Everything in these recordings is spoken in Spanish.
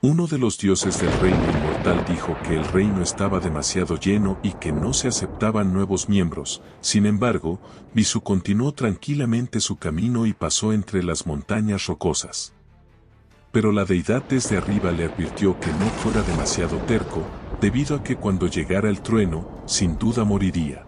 Uno de los dioses del reino inmortal dijo que el reino estaba demasiado lleno y que no se aceptaban nuevos miembros. Sin embargo, Visu continuó tranquilamente su camino y pasó entre las montañas rocosas. Pero la deidad desde arriba le advirtió que no fuera demasiado terco, debido a que cuando llegara el trueno, sin duda moriría.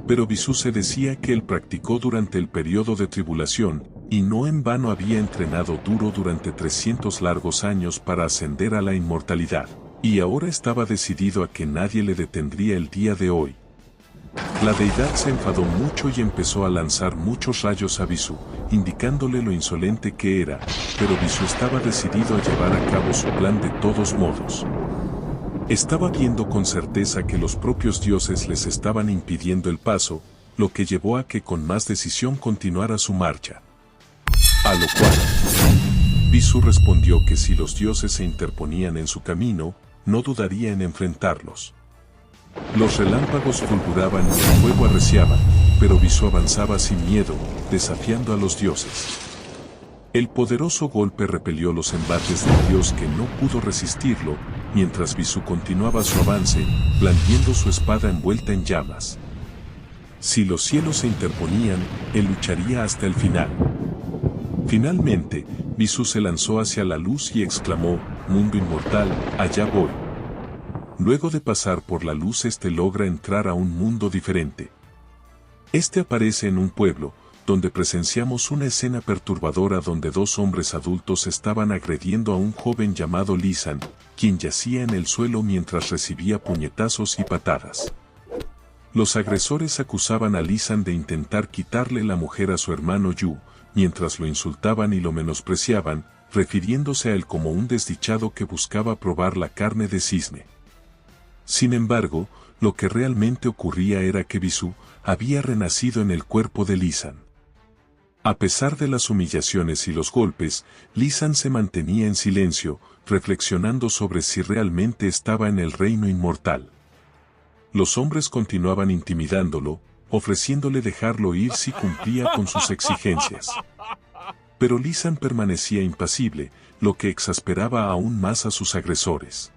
Pero Visu se decía que él practicó durante el periodo de tribulación, y no en vano había entrenado duro durante 300 largos años para ascender a la inmortalidad, y ahora estaba decidido a que nadie le detendría el día de hoy. La deidad se enfadó mucho y empezó a lanzar muchos rayos a Visu, indicándole lo insolente que era, pero Visu estaba decidido a llevar a cabo su plan de todos modos. Estaba viendo con certeza que los propios dioses les estaban impidiendo el paso, lo que llevó a que con más decisión continuara su marcha. A lo cual, Visu respondió que si los dioses se interponían en su camino, no dudaría en enfrentarlos. Los relámpagos fulguraban y el fuego arreciaba, pero Visu avanzaba sin miedo, desafiando a los dioses. El poderoso golpe repelió los embates del dios que no pudo resistirlo, mientras Visu continuaba su avance, blandiendo su espada envuelta en llamas. Si los cielos se interponían, él lucharía hasta el final. Finalmente, Visu se lanzó hacia la luz y exclamó: «Mundo inmortal, allá voy». Luego de pasar por la luz logra entrar a un mundo diferente. Aparece en un pueblo, donde presenciamos una escena perturbadora donde dos hombres adultos estaban agrediendo a un joven llamado Lisan, quien yacía en el suelo mientras recibía puñetazos y patadas. Los agresores acusaban a Lisan de intentar quitarle la mujer a su hermano Yu, mientras lo insultaban y lo menospreciaban, refiriéndose a él como un desdichado que buscaba probar la carne de cisne. Sin embargo, lo que realmente ocurría era que Visu había renacido en el cuerpo de Lisan. A pesar de las humillaciones y los golpes, Lisan se mantenía en silencio, reflexionando sobre si realmente estaba en el reino inmortal. Los hombres continuaban intimidándolo, ofreciéndole dejarlo ir si cumplía con sus exigencias. Pero Lisan permanecía impasible, lo que exasperaba aún más a sus agresores.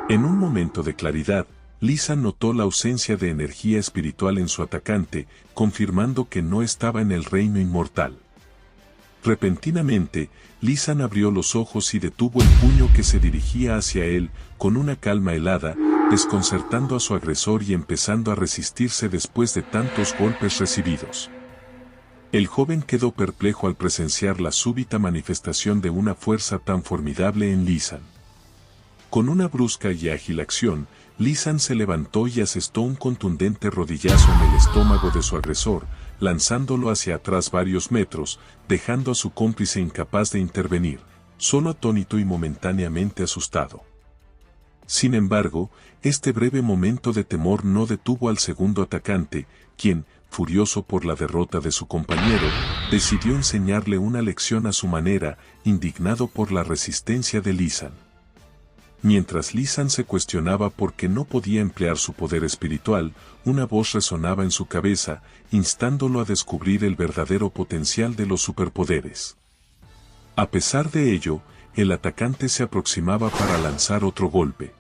En un momento de claridad, Lisan notó la ausencia de energía espiritual en su atacante, confirmando que no estaba en el reino inmortal. Repentinamente, Lisan abrió los ojos y detuvo el puño que se dirigía hacia él, con una calma helada, desconcertando a su agresor y empezando a resistirse después de tantos golpes recibidos. El joven quedó perplejo al presenciar la súbita manifestación de una fuerza tan formidable en Lisan. Con una brusca y ágil acción, Lisan se levantó y asestó un contundente rodillazo en el estómago de su agresor, lanzándolo hacia atrás varios metros, dejando a su cómplice incapaz de intervenir, solo atónito y momentáneamente asustado. Sin embargo, este breve momento de temor no detuvo al segundo atacante, quien, furioso por la derrota de su compañero, decidió enseñarle una lección a su manera, indignado por la resistencia de Lisan. Mientras Lisan se cuestionaba por qué no podía emplear su poder espiritual, una voz resonaba en su cabeza, instándolo a descubrir el verdadero potencial de los superpoderes. A pesar de ello, el atacante se aproximaba para lanzar otro golpe.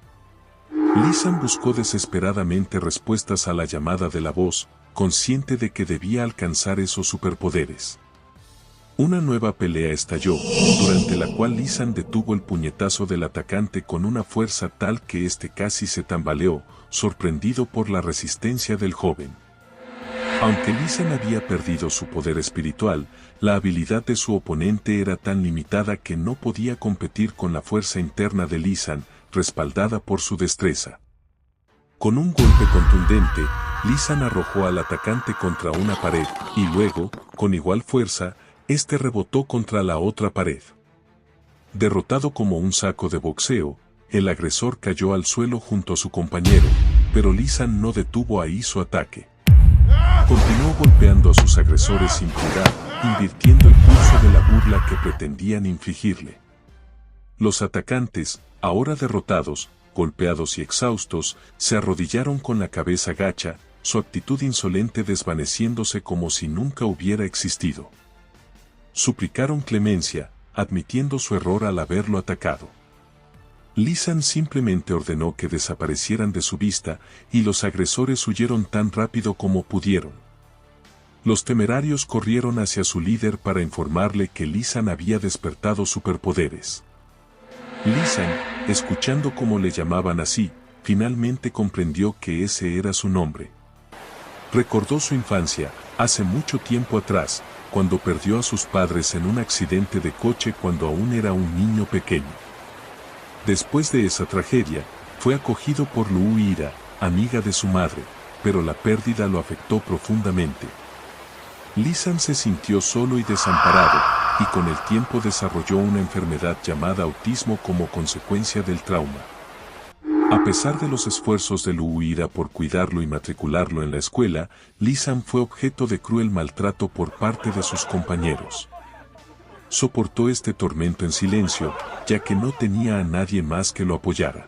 Lisan buscó desesperadamente respuestas a la llamada de la voz, consciente de que debía alcanzar esos superpoderes. Una nueva pelea estalló, durante la cual Lisan detuvo el puñetazo del atacante con una fuerza tal que éste casi se tambaleó, sorprendido por la resistencia del joven. Aunque Lisan había perdido su poder espiritual, la habilidad de su oponente era tan limitada que no podía competir con la fuerza interna de Lisan, respaldada por su destreza. Con un golpe contundente, Lisan arrojó al atacante contra una pared, y luego, con igual fuerza, rebotó contra la otra pared. Derrotado como un saco de boxeo, el agresor cayó al suelo junto a su compañero, pero Lisan no detuvo ahí su ataque. Continuó golpeando a sus agresores sin piedad, invirtiendo el curso de la burla que pretendían infligirle. Los atacantes, ahora derrotados, golpeados y exhaustos, se arrodillaron con la cabeza gacha, su actitud insolente desvaneciéndose como si nunca hubiera existido. Suplicaron clemencia, admitiendo su error al haberlo atacado. Lisan simplemente ordenó que desaparecieran de su vista, y los agresores huyeron tan rápido como pudieron. Los temerarios corrieron hacia su líder para informarle que Lisan había despertado superpoderes. Lisan, escuchando cómo le llamaban así, finalmente comprendió que ese era su nombre. Recordó su infancia, hace mucho tiempo atrás, cuando perdió a sus padres en un accidente de coche cuando aún era un niño pequeño. Después de esa tragedia, fue acogido por Luira, amiga de su madre, pero la pérdida lo afectó profundamente. Lisan se sintió solo y desamparado, y con el tiempo desarrolló una enfermedad llamada autismo como consecuencia del trauma. A pesar de los esfuerzos de Luira por cuidarlo y matricularlo en la escuela, Lisan fue objeto de cruel maltrato por parte de sus compañeros. Soportó este tormento en silencio, ya que no tenía a nadie más que lo apoyara.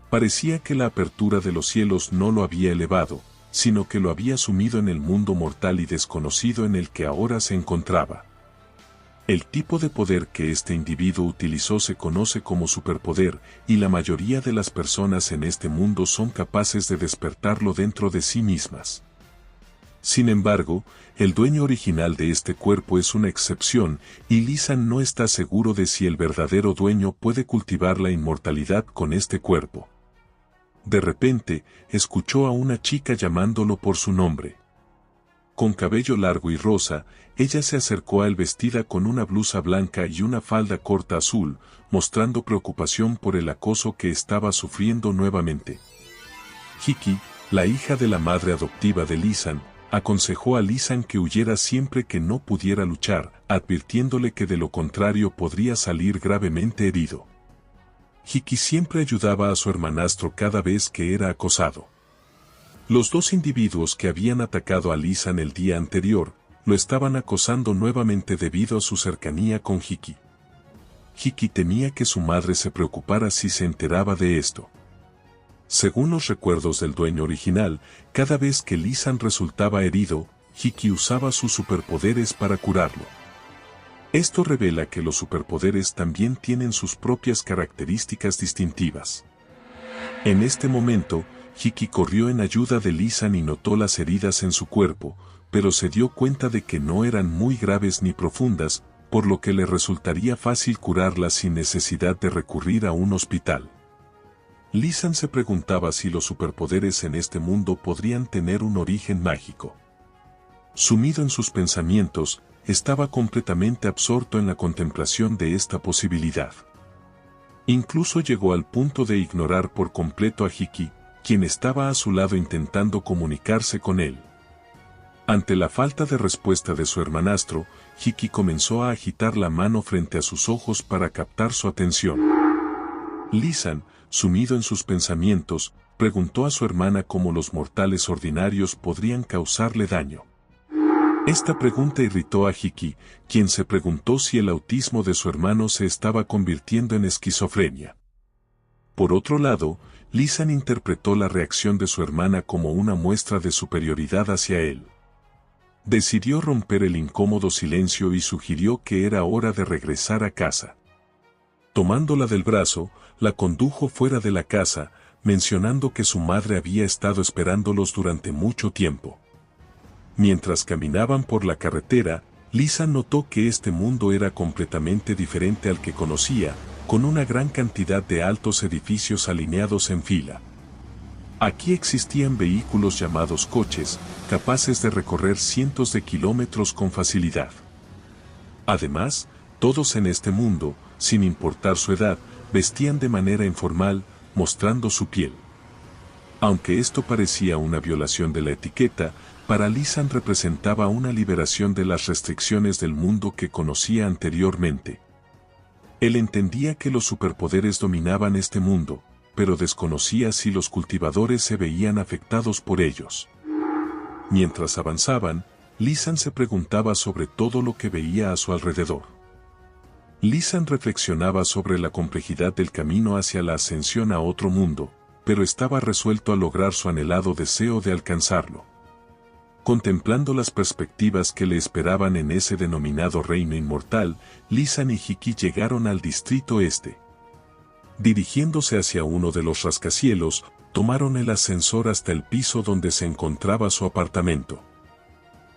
Parecía que la apertura de los cielos no lo había elevado, sino que lo había sumido en el mundo mortal y desconocido en el que ahora se encontraba. El tipo de poder que este individuo utilizó se conoce como superpoder, y la mayoría de las personas en este mundo son capaces de despertarlo dentro de sí mismas. Sin embargo, el dueño original de este cuerpo es una excepción, y Lisan no está seguro de si el verdadero dueño puede cultivar la inmortalidad con este cuerpo. De repente, escuchó a una chica llamándolo por su nombre. Con cabello largo y rosa, ella se acercó a él vestida con una blusa blanca y una falda corta azul, mostrando preocupación por el acoso que estaba sufriendo nuevamente. Hiki, la hija de la madre adoptiva de Lisan, aconsejó a Lisan que huyera siempre que no pudiera luchar, advirtiéndole que de lo contrario podría salir gravemente herido. Hiki siempre ayudaba a su hermanastro cada vez que era acosado. Los dos individuos que habían atacado a Lisan el día anterior, lo estaban acosando nuevamente debido a su cercanía con Hiki. Hiki temía que su madre se preocupara si se enteraba de esto. Según los recuerdos del dueño original, cada vez que Lisan resultaba herido, Hiki usaba sus superpoderes para curarlo. Esto revela que los superpoderes también tienen sus propias características distintivas. En este momento, Hiki corrió en ayuda de Lisan y notó las heridas en su cuerpo, pero se dio cuenta de que no eran muy graves ni profundas, por lo que le resultaría fácil curarlas sin necesidad de recurrir a un hospital. Lisan se preguntaba si los superpoderes en este mundo podrían tener un origen mágico. Sumido en sus pensamientos, estaba completamente absorto en la contemplación de esta posibilidad. Incluso llegó al punto de ignorar por completo a Hiki, quien estaba a su lado intentando comunicarse con él. Ante la falta de respuesta de su hermanastro, Hiki comenzó a agitar la mano frente a sus ojos para captar su atención. Lisan, sumido en sus pensamientos, preguntó a su hermana cómo los mortales ordinarios podrían causarle daño. Esta pregunta irritó a Hiki, quien se preguntó si el autismo de su hermano se estaba convirtiendo en esquizofrenia. Por otro lado, Lisan interpretó la reacción de su hermana como una muestra de superioridad hacia él. Decidió romper el incómodo silencio y sugirió que era hora de regresar a casa. Tomándola del brazo, la condujo fuera de la casa, mencionando que su madre había estado esperándolos durante mucho tiempo. Mientras caminaban por la carretera, Lisan notó que este mundo era completamente diferente al que conocía, con una gran cantidad de altos edificios alineados en fila. Aquí existían vehículos llamados coches, capaces de recorrer cientos de kilómetros con facilidad. Además, todos en este mundo, sin importar su edad, vestían de manera informal, mostrando su piel. Aunque esto parecía una violación de la etiqueta, para Lisan representaba una liberación de las restricciones del mundo que conocía anteriormente. Él entendía que los superpoderes dominaban este mundo, pero desconocía si los cultivadores se veían afectados por ellos. Mientras avanzaban, Lisan se preguntaba sobre todo lo que veía a su alrededor. Lisan reflexionaba sobre la complejidad del camino hacia la ascensión a otro mundo, pero estaba resuelto a lograr su anhelado deseo de alcanzarlo. Contemplando las perspectivas que le esperaban en ese denominado reino inmortal, Lisan y Hiki llegaron al distrito este. Dirigiéndose hacia uno de los rascacielos, tomaron el ascensor hasta el piso donde se encontraba su apartamento.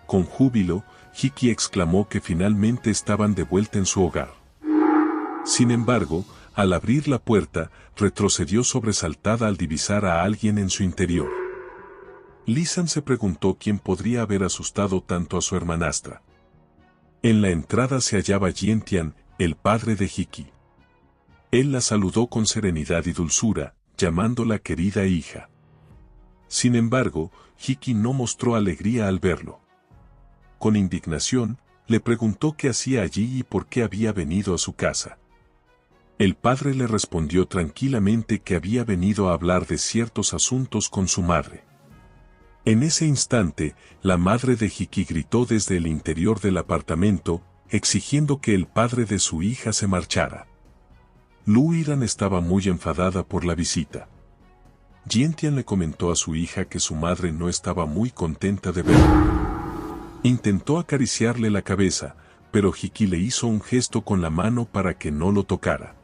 Con júbilo, Hiki exclamó que finalmente estaban de vuelta en su hogar. Sin embargo, al abrir la puerta, retrocedió sobresaltada al divisar a alguien en su interior. Lisan se preguntó quién podría haber asustado tanto a su hermanastra. En la entrada se hallaba Jientian, el padre de Hiki. Él la saludó con serenidad y dulzura, llamándola querida hija. Sin embargo, Hiki no mostró alegría al verlo. Con indignación, le preguntó qué hacía allí y por qué había venido a su casa. El padre le respondió tranquilamente que había venido a hablar de ciertos asuntos con su madre. En ese instante, la madre de Hiki gritó desde el interior del apartamento, exigiendo que el padre de su hija se marchara. Lu Yiran estaba muy enfadada por la visita. Jientian le comentó a su hija que su madre no estaba muy contenta de verlo. Intentó acariciarle la cabeza, pero Hiki le hizo un gesto con la mano para que no lo tocara.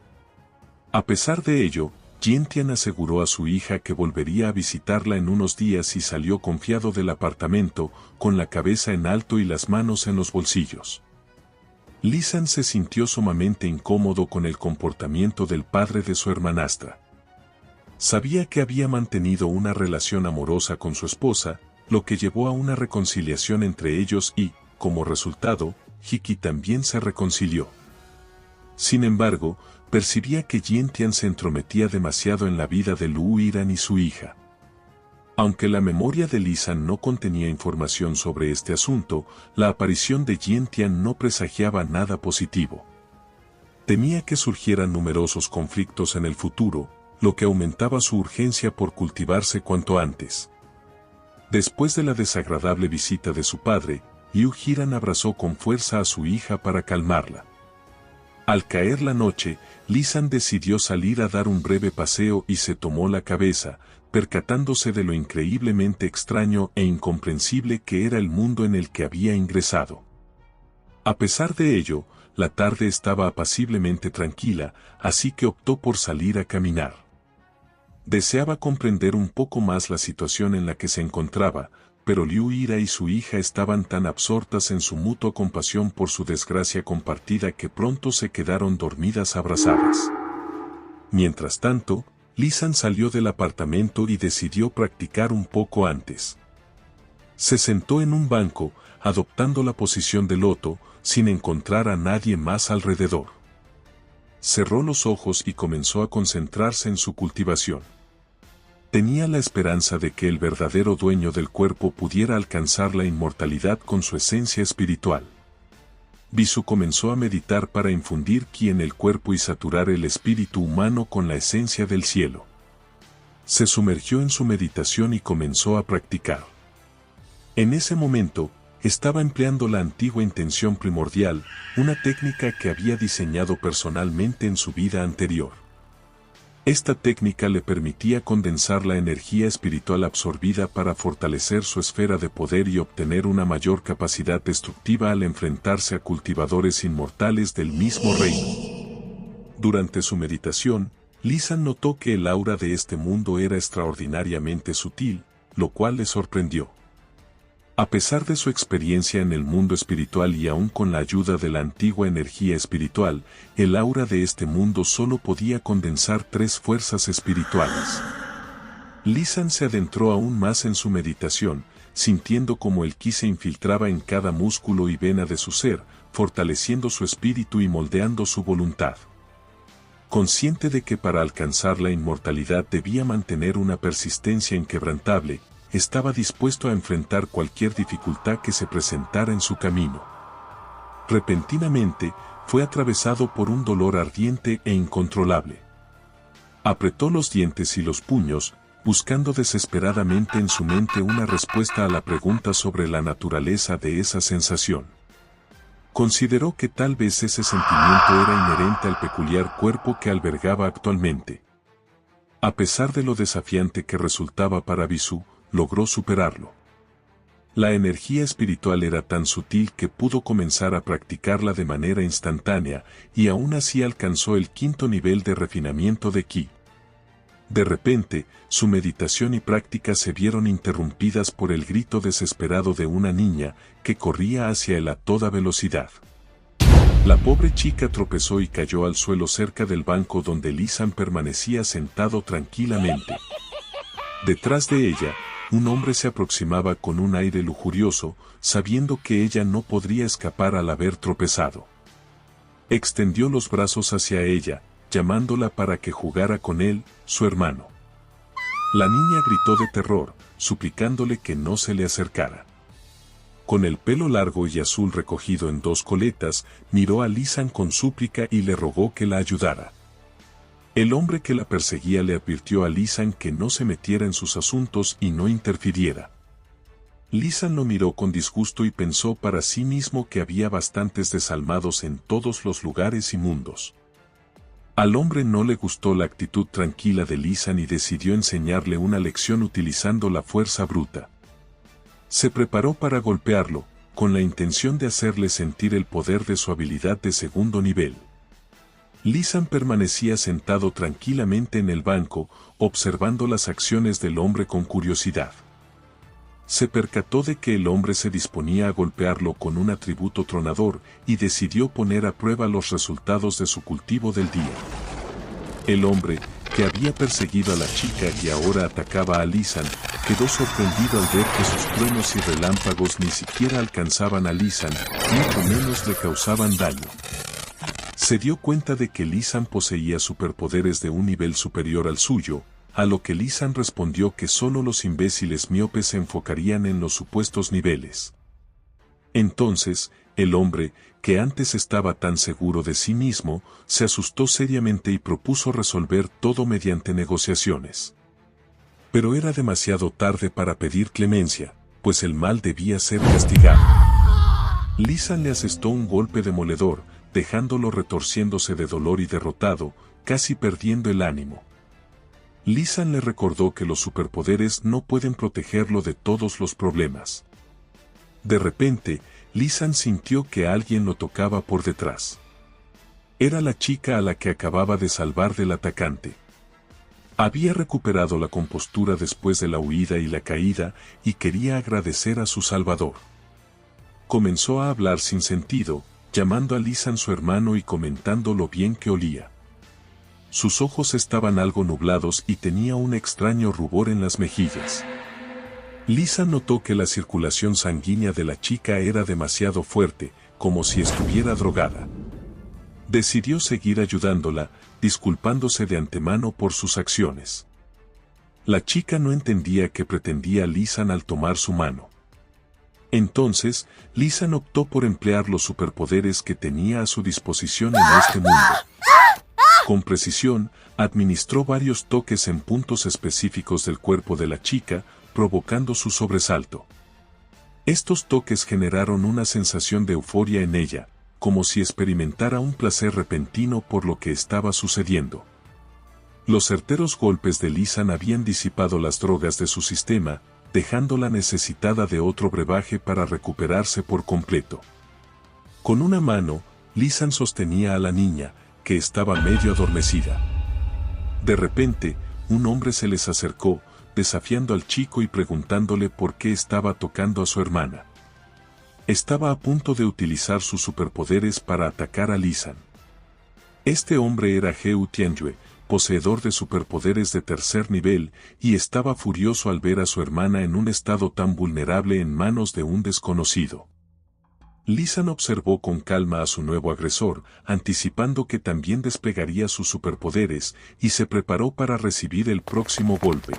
A pesar de ello, Jientian aseguró a su hija que volvería a visitarla en unos días y salió confiado del apartamento, con la cabeza en alto y las manos en los bolsillos. Lisan se sintió sumamente incómodo con el comportamiento del padre de su hermanastra. Sabía que había mantenido una relación amorosa con su esposa, lo que llevó a una reconciliación entre ellos y, como resultado, Hiki también se reconcilió. Sin embargo, percibía que Jientian se entrometía demasiado en la vida de Lu Yiran y su hija. Aunque la memoria de Lisan no contenía información sobre este asunto, la aparición de Jientian no presagiaba nada positivo. Temía que surgieran numerosos conflictos en el futuro, lo que aumentaba su urgencia por cultivarse cuanto antes. Después de la desagradable visita de su padre, Liu Yiran abrazó con fuerza a su hija para calmarla. Al caer la noche, Lisan decidió salir a dar un breve paseo y se tomó la cabeza, percatándose de lo increíblemente extraño e incomprensible que era el mundo en el que había ingresado. A pesar de ello, la tarde estaba apaciblemente tranquila, así que optó por salir a caminar. Deseaba comprender un poco más la situación en la que se encontraba, pero Liu Yiran y su hija estaban tan absortas en su mutua compasión por su desgracia compartida que pronto se quedaron dormidas abrazadas. Mientras tanto, Lisan salió del apartamento y decidió practicar un poco antes. Se sentó en un banco, adoptando la posición de loto, sin encontrar a nadie más alrededor. Cerró los ojos y comenzó a concentrarse en su cultivación. Tenía la esperanza de que el verdadero dueño del cuerpo pudiera alcanzar la inmortalidad con su esencia espiritual. Bisu comenzó a meditar para infundir ki en el cuerpo y saturar el espíritu humano con la esencia del cielo. Se sumergió en su meditación y comenzó a practicar. En ese momento, estaba empleando la antigua intención primordial, una técnica que había diseñado personalmente en su vida anterior. Esta técnica le permitía condensar la energía espiritual absorbida para fortalecer su esfera de poder y obtener una mayor capacidad destructiva al enfrentarse a cultivadores inmortales del mismo reino. Durante su meditación, Lisan notó que el aura de este mundo era extraordinariamente sutil, lo cual le sorprendió. A pesar de su experiencia en el mundo espiritual y aún con la ayuda de la antigua energía espiritual, el aura de este mundo solo podía condensar 3 fuerzas espirituales. Lisan se adentró aún más en su meditación, sintiendo como el ki se infiltraba en cada músculo y vena de su ser, fortaleciendo su espíritu y moldeando su voluntad. Consciente de que para alcanzar la inmortalidad debía mantener una persistencia inquebrantable, estaba dispuesto a enfrentar cualquier dificultad que se presentara en su camino. Repentinamente, fue atravesado por un dolor ardiente e incontrolable. Apretó los dientes y los puños, buscando desesperadamente en su mente una respuesta a la pregunta sobre la naturaleza de esa sensación. Consideró que tal vez ese sentimiento era inherente al peculiar cuerpo que albergaba actualmente. A pesar de lo desafiante que resultaba para Bisu, logró superarlo. La energía espiritual era tan sutil que pudo comenzar a practicarla de manera instantánea, y aún así alcanzó el 5º nivel de refinamiento de Ki. De repente, su meditación y práctica se vieron interrumpidas por el grito desesperado de una niña que corría hacia él a toda velocidad. La pobre chica tropezó y cayó al suelo cerca del banco donde Lisan permanecía sentado tranquilamente. Detrás de ella, un hombre se aproximaba con un aire lujurioso, sabiendo que ella no podría escapar al haber tropezado. Extendió los brazos hacia ella, llamándola para que jugara con él, su hermano. La niña gritó de terror, suplicándole que no se le acercara. Con el pelo largo y azul recogido en 2 coletas, miró a Lisan con súplica y le rogó que la ayudara. El hombre que la perseguía le advirtió a Lisan que no se metiera en sus asuntos y no interfiriera. Lisan lo miró con disgusto y pensó para sí mismo que había bastantes desalmados en todos los lugares y mundos. Al hombre no le gustó la actitud tranquila de Lisan y decidió enseñarle una lección utilizando la fuerza bruta. Se preparó para golpearlo, con la intención de hacerle sentir el poder de su habilidad de 2º nivel. Lisan permanecía sentado tranquilamente en el banco, observando las acciones del hombre con curiosidad. Se percató de que el hombre se disponía a golpearlo con un atributo tronador y decidió poner a prueba los resultados de su cultivo del día. El hombre, que había perseguido a la chica y ahora atacaba a Lisan, quedó sorprendido al ver que sus truenos y relámpagos ni siquiera alcanzaban a Lisan, mucho menos le causaban daño. Se dio cuenta de que Lisan poseía superpoderes de un nivel superior al suyo, a lo que Lisan respondió que solo los imbéciles miopes se enfocarían en los supuestos niveles. Entonces, el hombre, que antes estaba tan seguro de sí mismo, se asustó seriamente y propuso resolver todo mediante negociaciones. Pero era demasiado tarde para pedir clemencia, pues el mal debía ser castigado. Lisan le asestó un golpe demoledor, dejándolo retorciéndose de dolor y derrotado, casi perdiendo el ánimo. Lisan le recordó que los superpoderes no pueden protegerlo de todos los problemas. De repente, Lisan sintió que alguien lo tocaba por detrás. Era la chica a la que acababa de salvar del atacante. Había recuperado la compostura después de la huida y la caída, y quería agradecer a su salvador. Comenzó a hablar sin sentido, llamando a Lisan su hermano y comentando lo bien que olía. Sus ojos estaban algo nublados y tenía un extraño rubor en las mejillas. Lisan notó que la circulación sanguínea de la chica era demasiado fuerte, como si estuviera drogada. Decidió seguir ayudándola, disculpándose de antemano por sus acciones. La chica no entendía qué pretendía Lisan al tomar su mano. Entonces, Lisan optó por emplear los superpoderes que tenía a su disposición en este mundo. Con precisión, administró varios toques en puntos específicos del cuerpo de la chica, provocando su sobresalto. Estos toques generaron una sensación de euforia en ella, como si experimentara un placer repentino por lo que estaba sucediendo. Los certeros golpes de Lisan habían disipado las drogas de su sistema, dejándola necesitada de otro brebaje para recuperarse por completo. Con una mano, Lisan sostenía a la niña, que estaba medio adormecida. De repente, un hombre se les acercó, desafiando al chico y preguntándole por qué estaba tocando a su hermana. Estaba a punto de utilizar sus superpoderes para atacar a Lisan. Este hombre era Heu Tianyue, poseedor de superpoderes de 3er nivel, y estaba furioso al ver a su hermana en un estado tan vulnerable en manos de un desconocido. Lisan observó con calma a su nuevo agresor, anticipando que también desplegaría sus superpoderes, y se preparó para recibir el próximo golpe.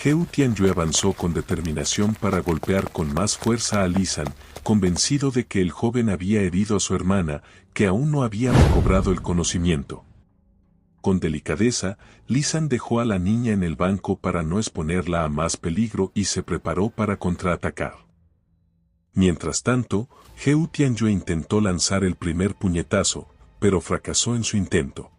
Heu Tianyue avanzó con determinación para golpear con más fuerza a Lisan, convencido de que el joven había herido a su hermana, que aún no había recobrado el conocimiento. Con delicadeza, Lisan dejó a la niña en el banco para no exponerla a más peligro y se preparó para contraatacar. Mientras tanto, Heu Tianyue intentó lanzar el primer puñetazo, pero fracasó en su intento.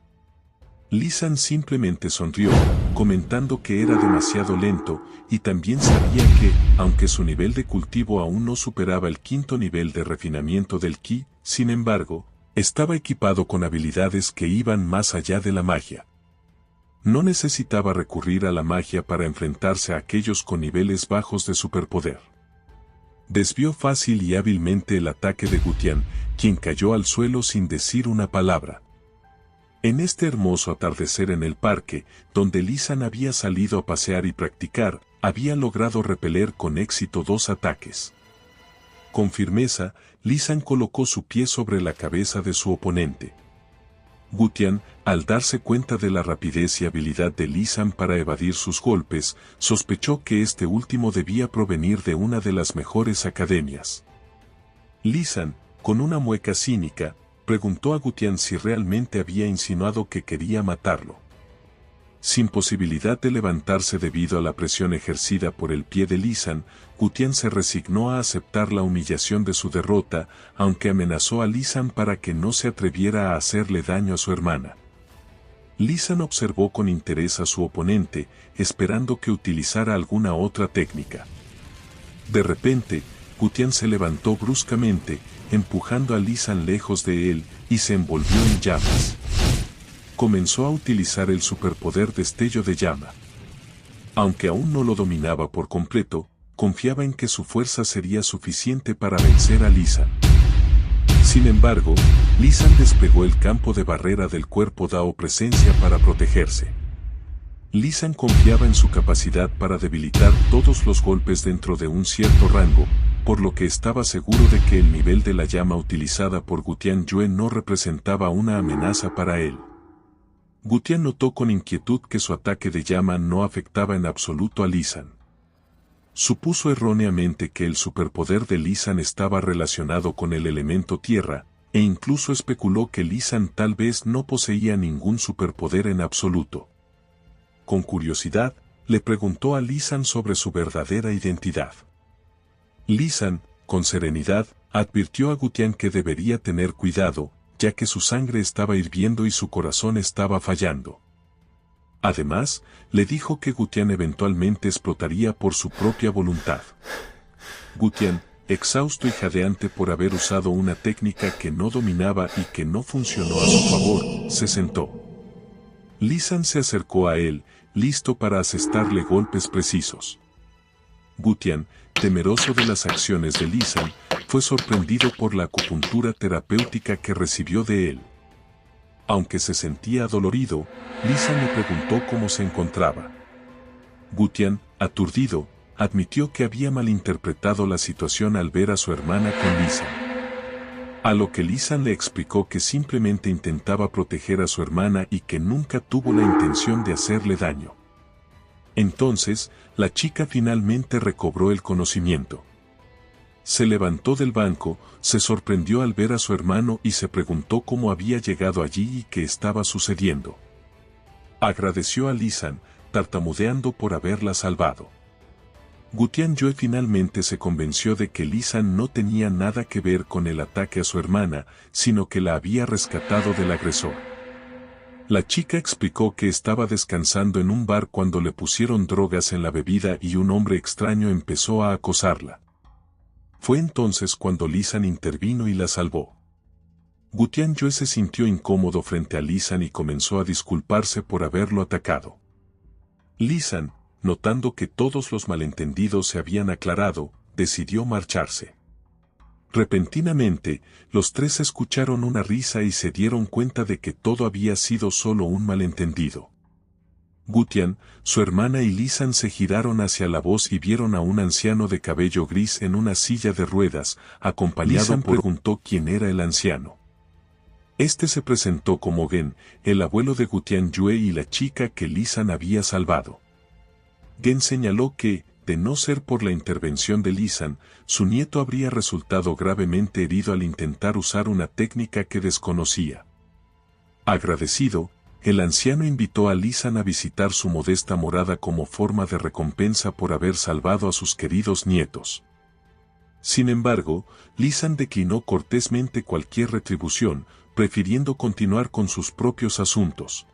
Lisan simplemente sonrió, comentando que era demasiado lento, y también sabía que, aunque su nivel de cultivo aún no superaba el 5º nivel de refinamiento del ki, sin embargo, estaba equipado con habilidades que iban más allá de la magia. No necesitaba recurrir a la magia para enfrentarse a aquellos con niveles bajos de superpoder. Desvió fácil y hábilmente el ataque de Gutian, quien cayó al suelo sin decir una palabra. En este hermoso atardecer en el parque, donde Lisan había salido a pasear y practicar, había logrado repeler con éxito 2 ataques. Con firmeza, Lisan colocó su pie sobre la cabeza de su oponente. Gutian, al darse cuenta de la rapidez y habilidad de Lisan para evadir sus golpes, sospechó que este último debía provenir de una de las mejores academias. Lisan, con una mueca cínica, preguntó a Gutian si realmente había insinuado que quería matarlo. Sin posibilidad de levantarse debido a la presión ejercida por el pie de Lisan, Gutian se resignó a aceptar la humillación de su derrota, aunque amenazó a Lisan para que no se atreviera a hacerle daño a su hermana. Lisan observó con interés a su oponente, esperando que utilizara alguna otra técnica. De repente, Gutian se levantó bruscamente, empujando a Lisan lejos de él, y se envolvió en llamas. Comenzó a utilizar el superpoder destello de llama. Aunque aún no lo dominaba por completo, confiaba en que su fuerza sería suficiente para vencer a Lisan. Sin embargo, Lisan despegó el campo de barrera del cuerpo Dao presencia para protegerse. Lisan confiaba en su capacidad para debilitar todos los golpes dentro de un cierto rango, por lo que estaba seguro de que el nivel de la llama utilizada por Gutian Yue no representaba una amenaza para él. Gutian notó con inquietud que su ataque de llama no afectaba en absoluto a Lisan. Supuso erróneamente que el superpoder de Lisan estaba relacionado con el elemento tierra, e incluso especuló que Lisan tal vez no poseía ningún superpoder en absoluto. Con curiosidad, le preguntó a Lisan sobre su verdadera identidad. Lisan, con serenidad, advirtió a Gutian que debería tener cuidado, ya que su sangre estaba hirviendo y su corazón estaba fallando. Además, le dijo que Gutian eventualmente explotaría por su propia voluntad. Gutian, exhausto y jadeante por haber usado una técnica que no dominaba y que no funcionó a su favor, se sentó. Lisan se acercó a él, listo para asestarle golpes precisos. Gutian, temeroso de las acciones de Lisan, fue sorprendido por la acupuntura terapéutica que recibió de él. Aunque se sentía adolorido, Lisan le preguntó cómo se encontraba. Gutian, aturdido, admitió que había malinterpretado la situación al ver a su hermana con Lisan. A lo que Lisan le explicó que simplemente intentaba proteger a su hermana y que nunca tuvo la intención de hacerle daño. Entonces, la chica finalmente recobró el conocimiento. Se levantó del banco, se sorprendió al ver a su hermano y se preguntó cómo había llegado allí y qué estaba sucediendo. Agradeció a Lisan, tartamudeando por haberla salvado. Gutian Yue finalmente se convenció de que Lisan no tenía nada que ver con el ataque a su hermana, sino que la había rescatado del agresor. La chica explicó que estaba descansando en un bar cuando le pusieron drogas en la bebida y un hombre extraño empezó a acosarla. Fue entonces cuando Lisan intervino y la salvó. Gutian Yue se sintió incómodo frente a Lisan y comenzó a disculparse por haberlo atacado. Lisan, notando que todos los malentendidos se habían aclarado, decidió marcharse. Repentinamente, los tres escucharon una risa y se dieron cuenta de que todo había sido solo un malentendido. Gutian, su hermana y Lisan se giraron hacia la voz y vieron a un anciano de cabello gris en una silla de ruedas, acompañado Lisan preguntó quién era el anciano. Este se presentó como Gen, el abuelo de Gutian Yue y la chica que Lisan había salvado. Gen señaló que, de no ser por la intervención de Lisan, su nieto habría resultado gravemente herido al intentar usar una técnica que desconocía. Agradecido, el anciano invitó a Lisan a visitar su modesta morada como forma de recompensa por haber salvado a sus queridos nietos. Sin embargo, Lisan declinó cortésmente cualquier retribución, prefiriendo continuar con sus propios asuntos.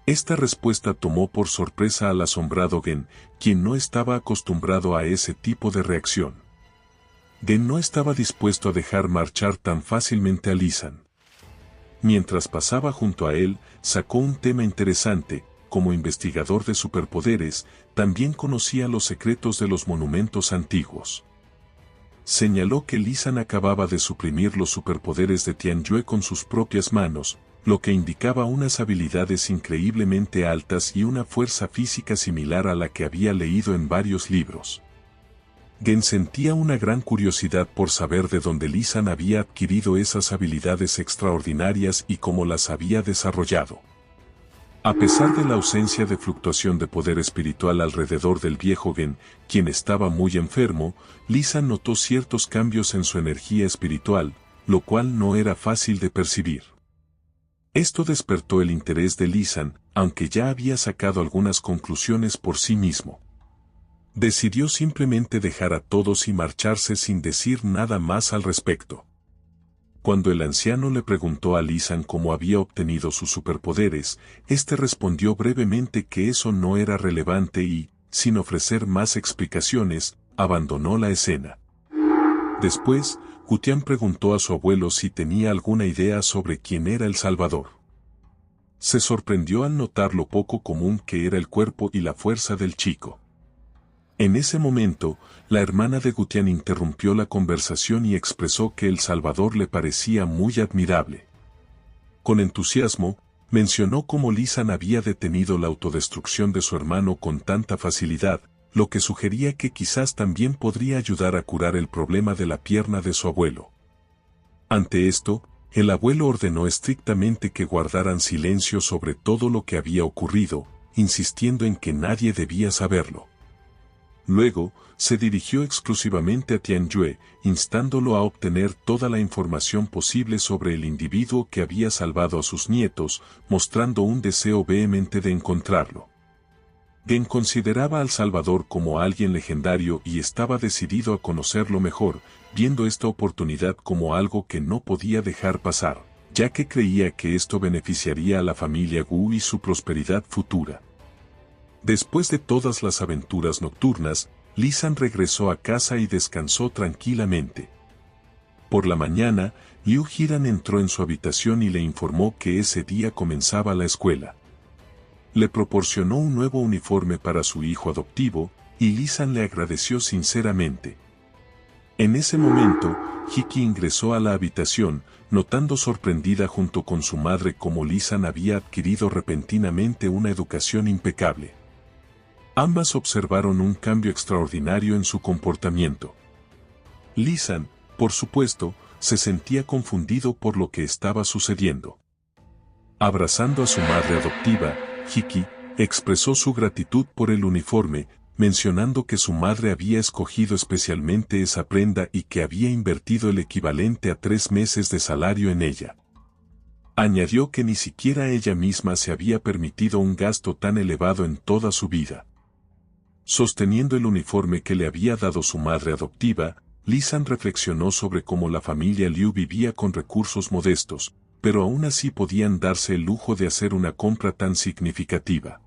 Esta respuesta tomó por sorpresa al asombrado Gen, quien no estaba acostumbrado a ese tipo de reacción. Gen no estaba dispuesto a dejar marchar tan fácilmente a Lisan. Mientras pasaba junto a él, sacó un tema interesante. Como investigador de superpoderes, también conocía los secretos de los monumentos antiguos. Señaló que Lisan acababa de suprimir los superpoderes de Tianyue con sus propias manos, lo que indicaba unas habilidades increíblemente altas y una fuerza física similar a la que había leído en varios libros. Gen sentía una gran curiosidad por saber de dónde Lisan había adquirido esas habilidades extraordinarias y cómo las había desarrollado. A pesar de la ausencia de fluctuación de poder espiritual alrededor del viejo Gen, quien estaba muy enfermo, Lisan notó ciertos cambios en su energía espiritual, lo cual no era fácil de percibir. Esto despertó el interés de Lisan, aunque ya había sacado algunas conclusiones por sí mismo. Decidió simplemente dejar a todos y marcharse sin decir nada más al respecto. Cuando el anciano le preguntó a Lisan cómo había obtenido sus superpoderes, este respondió brevemente que eso no era relevante y, sin ofrecer más explicaciones, abandonó la escena. Después, Gutian preguntó a su abuelo si tenía alguna idea sobre quién era el Salvador. Se sorprendió al notar lo poco común que era el cuerpo y la fuerza del chico. En ese momento, la hermana de Gutian interrumpió la conversación y expresó que el Salvador le parecía muy admirable. Con entusiasmo, mencionó cómo Lisan había detenido la autodestrucción de su hermano con tanta facilidad, lo que sugería que quizás también podría ayudar a curar el problema de la pierna de su abuelo. Ante esto, el abuelo ordenó estrictamente que guardaran silencio sobre todo lo que había ocurrido, insistiendo en que nadie debía saberlo. Luego, se dirigió exclusivamente a Tianyue, instándolo a obtener toda la información posible sobre el individuo que había salvado a sus nietos, mostrando un deseo vehemente de encontrarlo. Gen consideraba al Salvador como alguien legendario y estaba decidido a conocerlo mejor, viendo esta oportunidad como algo que no podía dejar pasar, ya que creía que esto beneficiaría a la familia Wu y su prosperidad futura. Después de todas las aventuras nocturnas, Lisan regresó a casa y descansó tranquilamente. Por la mañana, Liu Jiran entró en su habitación y le informó que ese día comenzaba la escuela. Le proporcionó un nuevo uniforme para su hijo adoptivo, y Lisan le agradeció sinceramente. En ese momento, Hiki ingresó a la habitación, notando sorprendida junto con su madre cómo Lisan había adquirido repentinamente una educación impecable. Ambas observaron un cambio extraordinario en su comportamiento. Lisan, por supuesto, se sentía confundido por lo que estaba sucediendo. Abrazando a su madre adoptiva, Hiki expresó su gratitud por el uniforme, mencionando que su madre había escogido especialmente esa prenda y que había invertido el equivalente a 3 meses de salario en ella. Añadió que ni siquiera ella misma se había permitido un gasto tan elevado en toda su vida. Sosteniendo el uniforme que le había dado su madre adoptiva, Lisan reflexionó sobre cómo la familia Liu vivía con recursos modestos, pero aún así podían darse el lujo de hacer una compra tan significativa.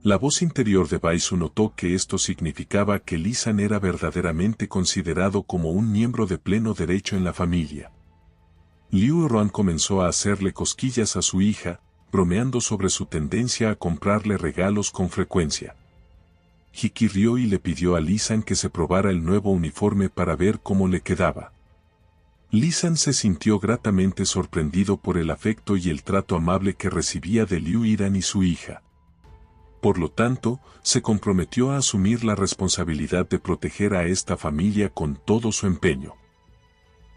La voz interior de Baisu notó que esto significaba que Lisan era verdaderamente considerado como un miembro de pleno derecho en la familia. Liu Ruan comenzó a hacerle cosquillas a su hija, bromeando sobre su tendencia a comprarle regalos con frecuencia. Hiki rió y le pidió a Lisan que se probara el nuevo uniforme para ver cómo le quedaba. Lisan se sintió gratamente sorprendido por el afecto y el trato amable que recibía de Liu Yiran y su hija. Por lo tanto, se comprometió a asumir la responsabilidad de proteger a esta familia con todo su empeño.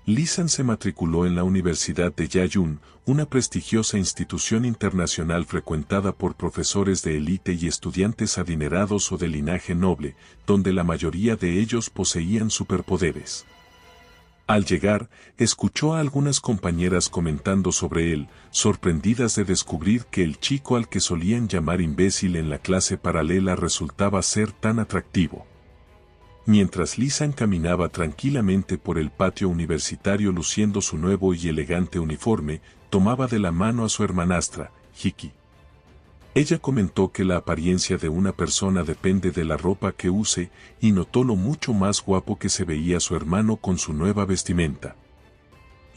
Lisan se matriculó en la Universidad de Yayun, una prestigiosa institución internacional frecuentada por profesores de élite y estudiantes adinerados o de linaje noble, donde la mayoría de ellos poseían superpoderes. Al llegar, escuchó a algunas compañeras comentando sobre él, sorprendidas de descubrir que el chico al que solían llamar imbécil en la clase paralela resultaba ser tan atractivo. Mientras Lisan caminaba tranquilamente por el patio universitario luciendo su nuevo y elegante uniforme, tomaba de la mano a su hermanastra, Hiki. Ella comentó que la apariencia de una persona depende de la ropa que use y notó lo mucho más guapo que se veía su hermano con su nueva vestimenta.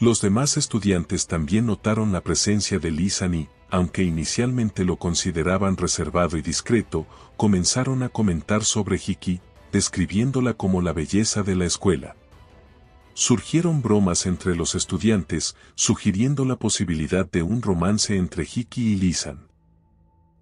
Los demás estudiantes también notaron la presencia de Lisan y, aunque inicialmente lo consideraban reservado y discreto, comenzaron a comentar sobre Hiki, describiéndola como la belleza de la escuela. Surgieron bromas entre los estudiantes, sugiriendo la posibilidad de un romance entre Hiki y Lisan.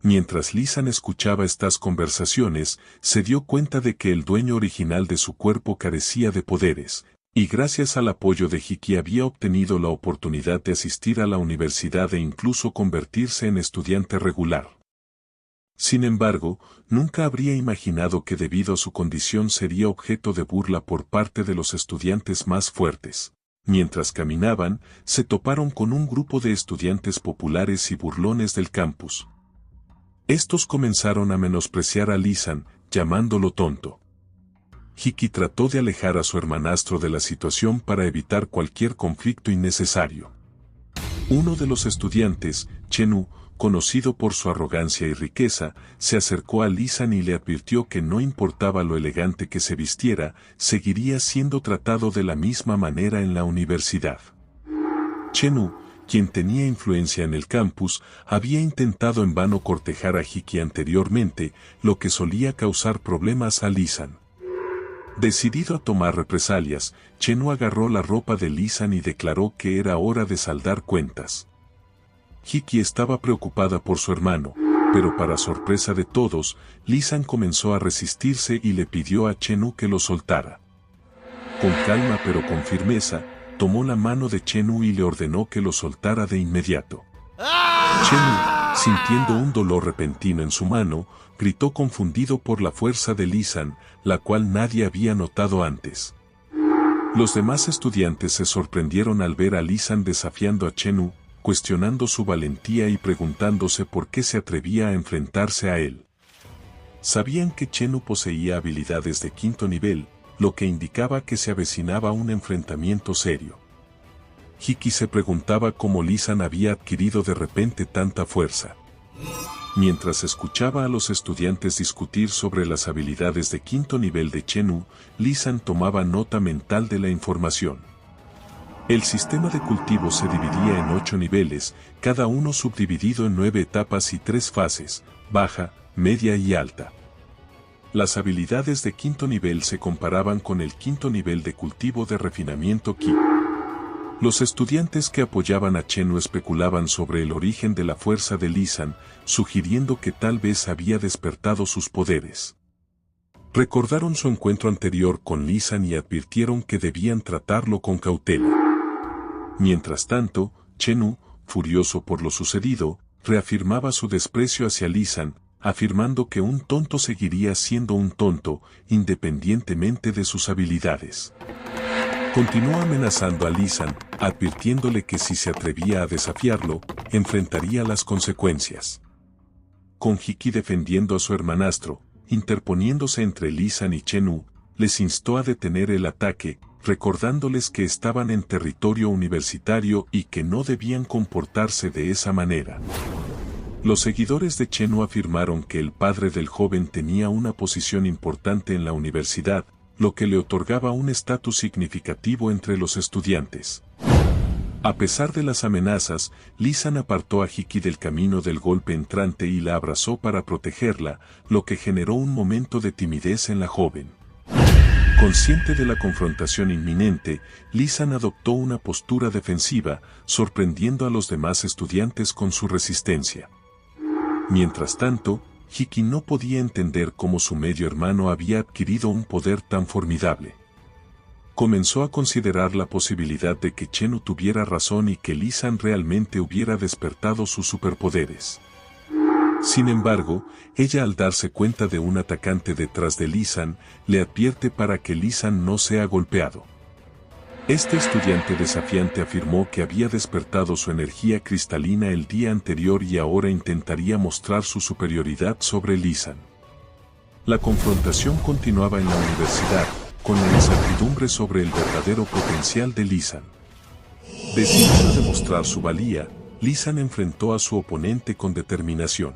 Mientras Lisan escuchaba estas conversaciones, se dio cuenta de que el dueño original de su cuerpo carecía de poderes, y gracias al apoyo de Hiki había obtenido la oportunidad de asistir a la universidad e incluso convertirse en estudiante regular. Sin embargo, nunca habría imaginado que debido a su condición sería objeto de burla por parte de los estudiantes más fuertes. Mientras caminaban, se toparon con un grupo de estudiantes populares y burlones del campus. Estos comenzaron a menospreciar a Lisan, llamándolo tonto. Hiki trató de alejar a su hermanastro de la situación para evitar cualquier conflicto innecesario. Uno de los estudiantes, Chenu, conocido por su arrogancia y riqueza, se acercó a Lisan y le advirtió que no importaba lo elegante que se vistiera, seguiría siendo tratado de la misma manera en la universidad. Chenu, quien tenía influencia en el campus, había intentado en vano cortejar a Hiki anteriormente, lo que solía causar problemas a Lisan. Decidido a tomar represalias, Chenu agarró la ropa de Lisan y declaró que era hora de saldar cuentas. Hiki estaba preocupada por su hermano, pero para sorpresa de todos, Lisan comenzó a resistirse y le pidió a Chenu que lo soltara. Con calma pero con firmeza, tomó la mano de Chenu y le ordenó que lo soltara de inmediato. Chenu, sintiendo un dolor repentino en su mano, gritó confundido por la fuerza de Lisan, la cual nadie había notado antes. Los demás estudiantes se sorprendieron al ver a Lisan desafiando a Chenu, cuestionando su valentía y preguntándose por qué se atrevía a enfrentarse a él. Sabían que Chenu poseía habilidades de 5º nivel, lo que indicaba que se avecinaba un enfrentamiento serio. Hiki se preguntaba cómo Lisan había adquirido de repente tanta fuerza. Mientras escuchaba a los estudiantes discutir sobre las habilidades de 5º nivel de Chenu, Lisan tomaba nota mental de la información. El sistema de cultivo se dividía en 8 niveles, cada uno subdividido en 9 etapas y 3 fases, baja, media y alta. Las habilidades de 5º nivel se comparaban con el 5º nivel de cultivo de refinamiento Ki. Los estudiantes que apoyaban a Chenu especulaban sobre el origen de la fuerza de Lisan, sugiriendo que tal vez había despertado sus poderes. Recordaron su encuentro anterior con Lisan y advirtieron que debían tratarlo con cautela. Mientras tanto, Chenu, furioso por lo sucedido, reafirmaba su desprecio hacia Lisan, afirmando que un tonto seguiría siendo un tonto, independientemente de sus habilidades. Continuó amenazando a Lisan, advirtiéndole que si se atrevía a desafiarlo, enfrentaría las consecuencias. Con Hiki defendiendo a su hermanastro, interponiéndose entre Lisan y Chenu, les instó a detener el ataque, recordándoles que estaban en territorio universitario y que no debían comportarse de esa manera. Los seguidores de Chenu afirmaron que el padre del joven tenía una posición importante en la universidad, lo que le otorgaba un estatus significativo entre los estudiantes. A pesar de las amenazas, Lisan apartó a Hiki del camino del golpe entrante y la abrazó para protegerla, lo que generó un momento de timidez en la joven. Consciente de la confrontación inminente, Lisan adoptó una postura defensiva, sorprendiendo a los demás estudiantes con su resistencia. Mientras tanto, Hiki no podía entender cómo su medio hermano había adquirido un poder tan formidable. Comenzó a considerar la posibilidad de que Chenu tuviera razón y que Lisan realmente hubiera despertado sus superpoderes. Sin embargo, ella al darse cuenta de un atacante detrás de Lisan, le advierte para que Lisan no sea golpeado. Este estudiante desafiante afirmó que había despertado su energía cristalina el día anterior y ahora intentaría mostrar su superioridad sobre Lisan. La confrontación continuaba en la universidad, con la incertidumbre sobre el verdadero potencial de Lisan. Decidida a demostrar su valía, Lisan enfrentó a su oponente con determinación.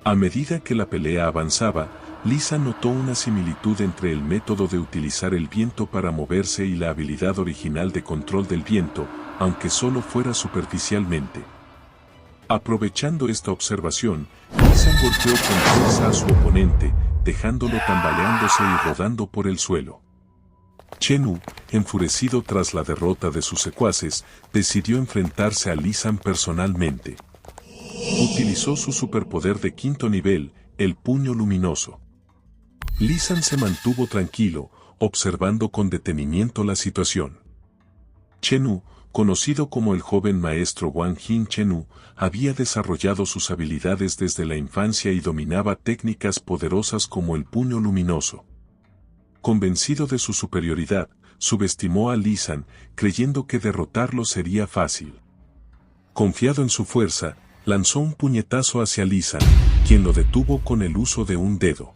A medida que la pelea avanzaba, Lisa notó una similitud entre el método de utilizar el viento para moverse y la habilidad original de control del viento, aunque solo fuera superficialmente. Aprovechando esta observación, Lisa golpeó con fuerza a su oponente, dejándolo tambaleándose y rodando por el suelo. Chen-U, enfurecido tras la derrota de sus secuaces, decidió enfrentarse a Lisan personalmente. Utilizó su superpoder de quinto nivel, el puño luminoso. Lisan se mantuvo tranquilo, observando con detenimiento la situación. Chen-U, conocido como el joven maestro Wang Jin Chen-U, había desarrollado sus habilidades desde la infancia y dominaba técnicas poderosas como el puño luminoso. Convencido de su superioridad, subestimó a Lisan, creyendo que derrotarlo sería fácil. Confiado en su fuerza, lanzó un puñetazo hacia Lisan, quien lo detuvo con el uso de un dedo.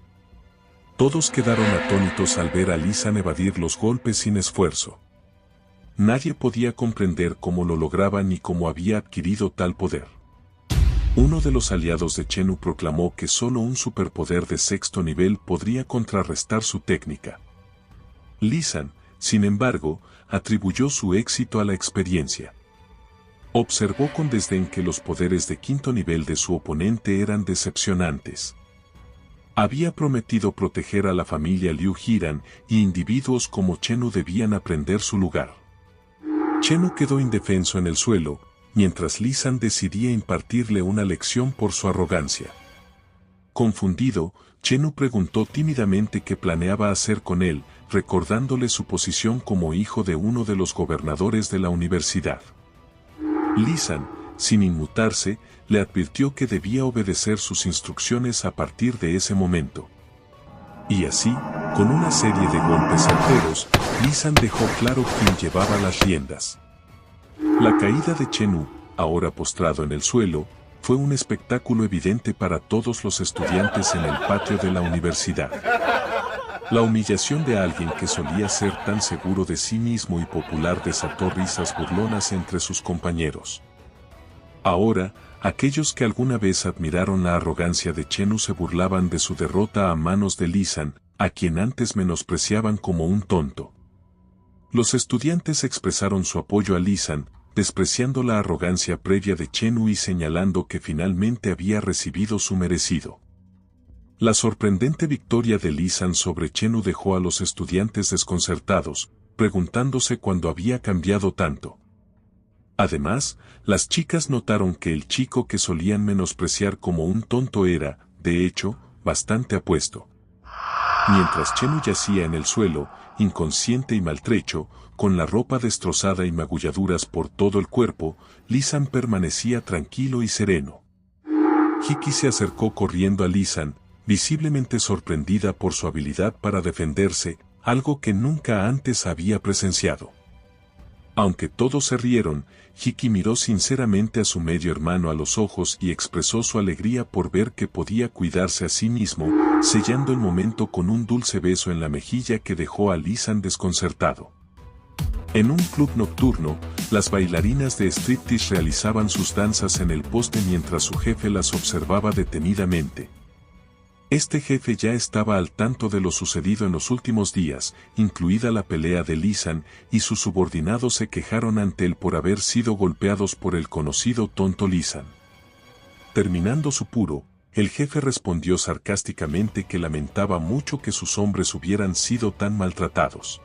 Todos quedaron atónitos al ver a Lisan evadir los golpes sin esfuerzo. Nadie podía comprender cómo lo lograba ni cómo había adquirido tal poder. Uno de los aliados de Chen-U proclamó que solo un superpoder de sexto nivel podría contrarrestar su técnica. Lisan, sin embargo, atribuyó su éxito a la experiencia. Observó con desdén que los poderes de quinto nivel de su oponente eran decepcionantes. Había prometido proteger a la familia Liu Jiran y individuos como Chen-U debían aprender su lugar. Chen-U quedó indefenso en el suelo, mientras Lisan decidía impartirle una lección por su arrogancia. Confundido, Chen-U preguntó tímidamente qué planeaba hacer con él, recordándole su posición como hijo de uno de los gobernadores de la universidad. Lisan, sin inmutarse, le advirtió que debía obedecer sus instrucciones a partir de ese momento. Y así, con una serie de golpes certeros, Lisan dejó claro quién llevaba las riendas. La caída de Chen-U, ahora postrado en el suelo, fue un espectáculo evidente para todos los estudiantes en el patio de la universidad. La humillación de alguien que solía ser tan seguro de sí mismo y popular desató risas burlonas entre sus compañeros. Ahora, aquellos que alguna vez admiraron la arrogancia de Chen-U se burlaban de su derrota a manos de Lisan, a quien antes menospreciaban como un tonto. Los estudiantes expresaron su apoyo a Lisan, despreciando la arrogancia previa de Chen-U y señalando que finalmente había recibido su merecido. La sorprendente victoria de Lisan sobre Chen-U dejó a los estudiantes desconcertados, preguntándose cuándo había cambiado tanto. Además, las chicas notaron que el chico que solían menospreciar como un tonto era, de hecho, bastante apuesto. Mientras Chen-U yacía en el suelo, inconsciente y maltrecho, con la ropa destrozada y magulladuras por todo el cuerpo, Lisan permanecía tranquilo y sereno. Hiki se acercó corriendo a Lisan, visiblemente sorprendida por su habilidad para defenderse, algo que nunca antes había presenciado. Aunque todos se rieron, Hiki miró sinceramente a su medio hermano a los ojos y expresó su alegría por ver que podía cuidarse a sí mismo, sellando el momento con un dulce beso en la mejilla que dejó a Lisan desconcertado. En un club nocturno, las bailarinas de striptease realizaban sus danzas en el poste mientras su jefe las observaba detenidamente. Este jefe ya estaba al tanto de lo sucedido en los últimos días, incluida la pelea de Lisan, y sus subordinados se quejaron ante él por haber sido golpeados por el conocido tonto Lisan. Terminando su puro, el jefe respondió sarcásticamente que lamentaba mucho que sus hombres hubieran sido tan maltratados.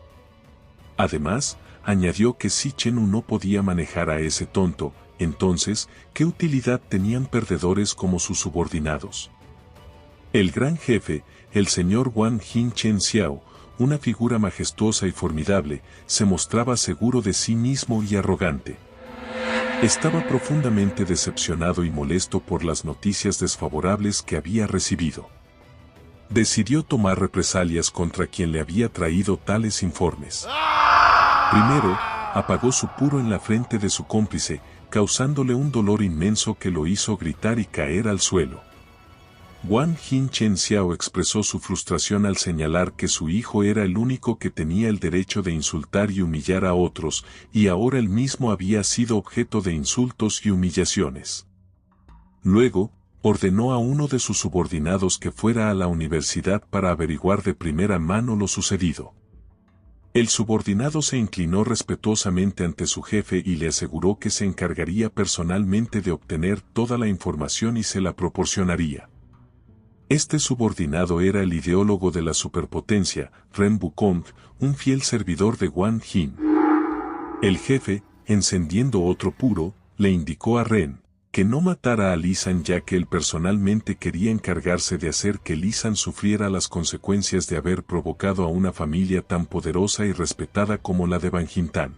Además, añadió que si Chen-U no podía manejar a ese tonto, entonces, ¿qué utilidad tenían perdedores como sus subordinados? El gran jefe, el señor Wang Jin Chen Xiao, una figura majestuosa y formidable, se mostraba seguro de sí mismo y arrogante. Estaba profundamente decepcionado y molesto por las noticias desfavorables que había recibido. Decidió tomar represalias contra quien le había traído tales informes. Primero, apagó su puro en la frente de su cómplice, causándole un dolor inmenso que lo hizo gritar y caer al suelo. Wang Jin Chen Xiao expresó su frustración al señalar que su hijo era el único que tenía el derecho de insultar y humillar a otros, y ahora él mismo había sido objeto de insultos y humillaciones. Luego, ordenó a uno de sus subordinados que fuera a la universidad para averiguar de primera mano lo sucedido. El subordinado se inclinó respetuosamente ante su jefe y le aseguró que se encargaría personalmente de obtener toda la información y se la proporcionaría. Este subordinado era el ideólogo de la superpotencia, Ren Wukong, un fiel servidor de Wang Jin. El jefe, encendiendo otro puro, le indicó a Ren que no matara a Li San, ya que él personalmente quería encargarse de hacer que Li San sufriera las consecuencias de haber provocado a una familia tan poderosa y respetada como la de Ban Jintan.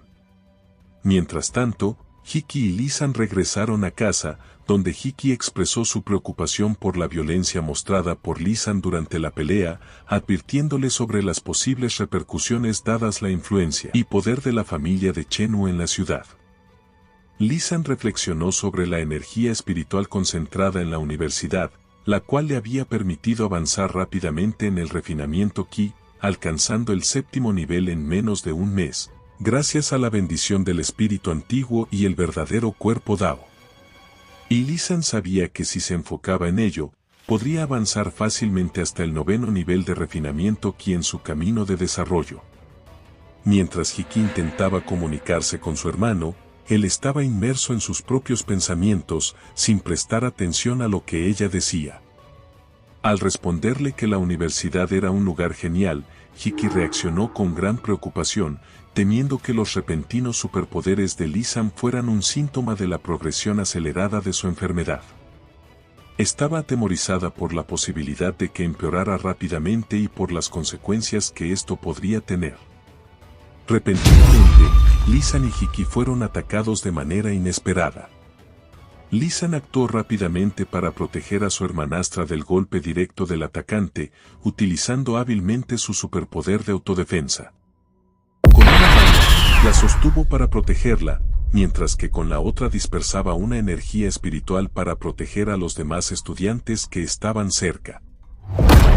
Mientras tanto, Hiki y Li San regresaron a casa, donde Hiki expresó su preocupación por la violencia mostrada por Li San durante la pelea, advirtiéndole sobre las posibles repercusiones dadas la influencia y poder de la familia de Chen Wu en la ciudad. Li San reflexionó sobre la energía espiritual concentrada en la universidad, la cual le había permitido avanzar rápidamente en el refinamiento Qi, alcanzando el 7º nivel en menos de un mes, gracias a la bendición del espíritu antiguo y el verdadero cuerpo Dao. Y Li San sabía que si se enfocaba en ello, podría avanzar fácilmente hasta el 9º nivel de refinamiento Qi en su camino de desarrollo. Mientras Hiki intentaba comunicarse con su hermano, él estaba inmerso en sus propios pensamientos, sin prestar atención a lo que ella decía. Al responderle que la universidad era un lugar genial, Hiki reaccionó con gran preocupación, temiendo que los repentinos superpoderes de Li San fueran un síntoma de la progresión acelerada de su enfermedad. Estaba atemorizada por la posibilidad de que empeorara rápidamente y por las consecuencias que esto podría tener. Repentinamente, Li San y Hiki fueron atacados de manera inesperada. Li San actuó rápidamente para proteger a su hermanastra del golpe directo del atacante, utilizando hábilmente su superpoder de autodefensa. Con una mano, la sostuvo para protegerla, mientras que con la otra dispersaba una energía espiritual para proteger a los demás estudiantes que estaban cerca.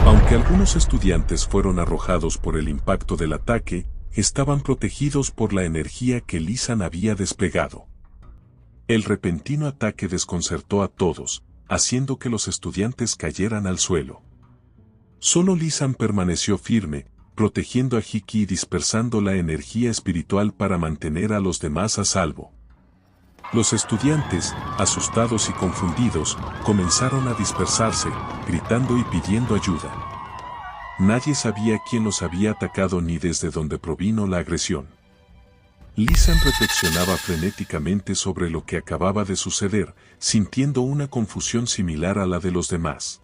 Aunque algunos estudiantes fueron arrojados por el impacto del ataque, estaban protegidos por la energía que Li San había desplegado. El repentino ataque desconcertó a todos, haciendo que los estudiantes cayeran al suelo. Solo Li San permaneció firme, protegiendo a Hiki y dispersando la energía espiritual para mantener a los demás a salvo. Los estudiantes, asustados y confundidos, comenzaron a dispersarse, gritando y pidiendo ayuda. Nadie sabía quién los había atacado ni desde dónde provino la agresión. Li San reflexionaba frenéticamente sobre lo que acababa de suceder, sintiendo una confusión similar a la de los demás.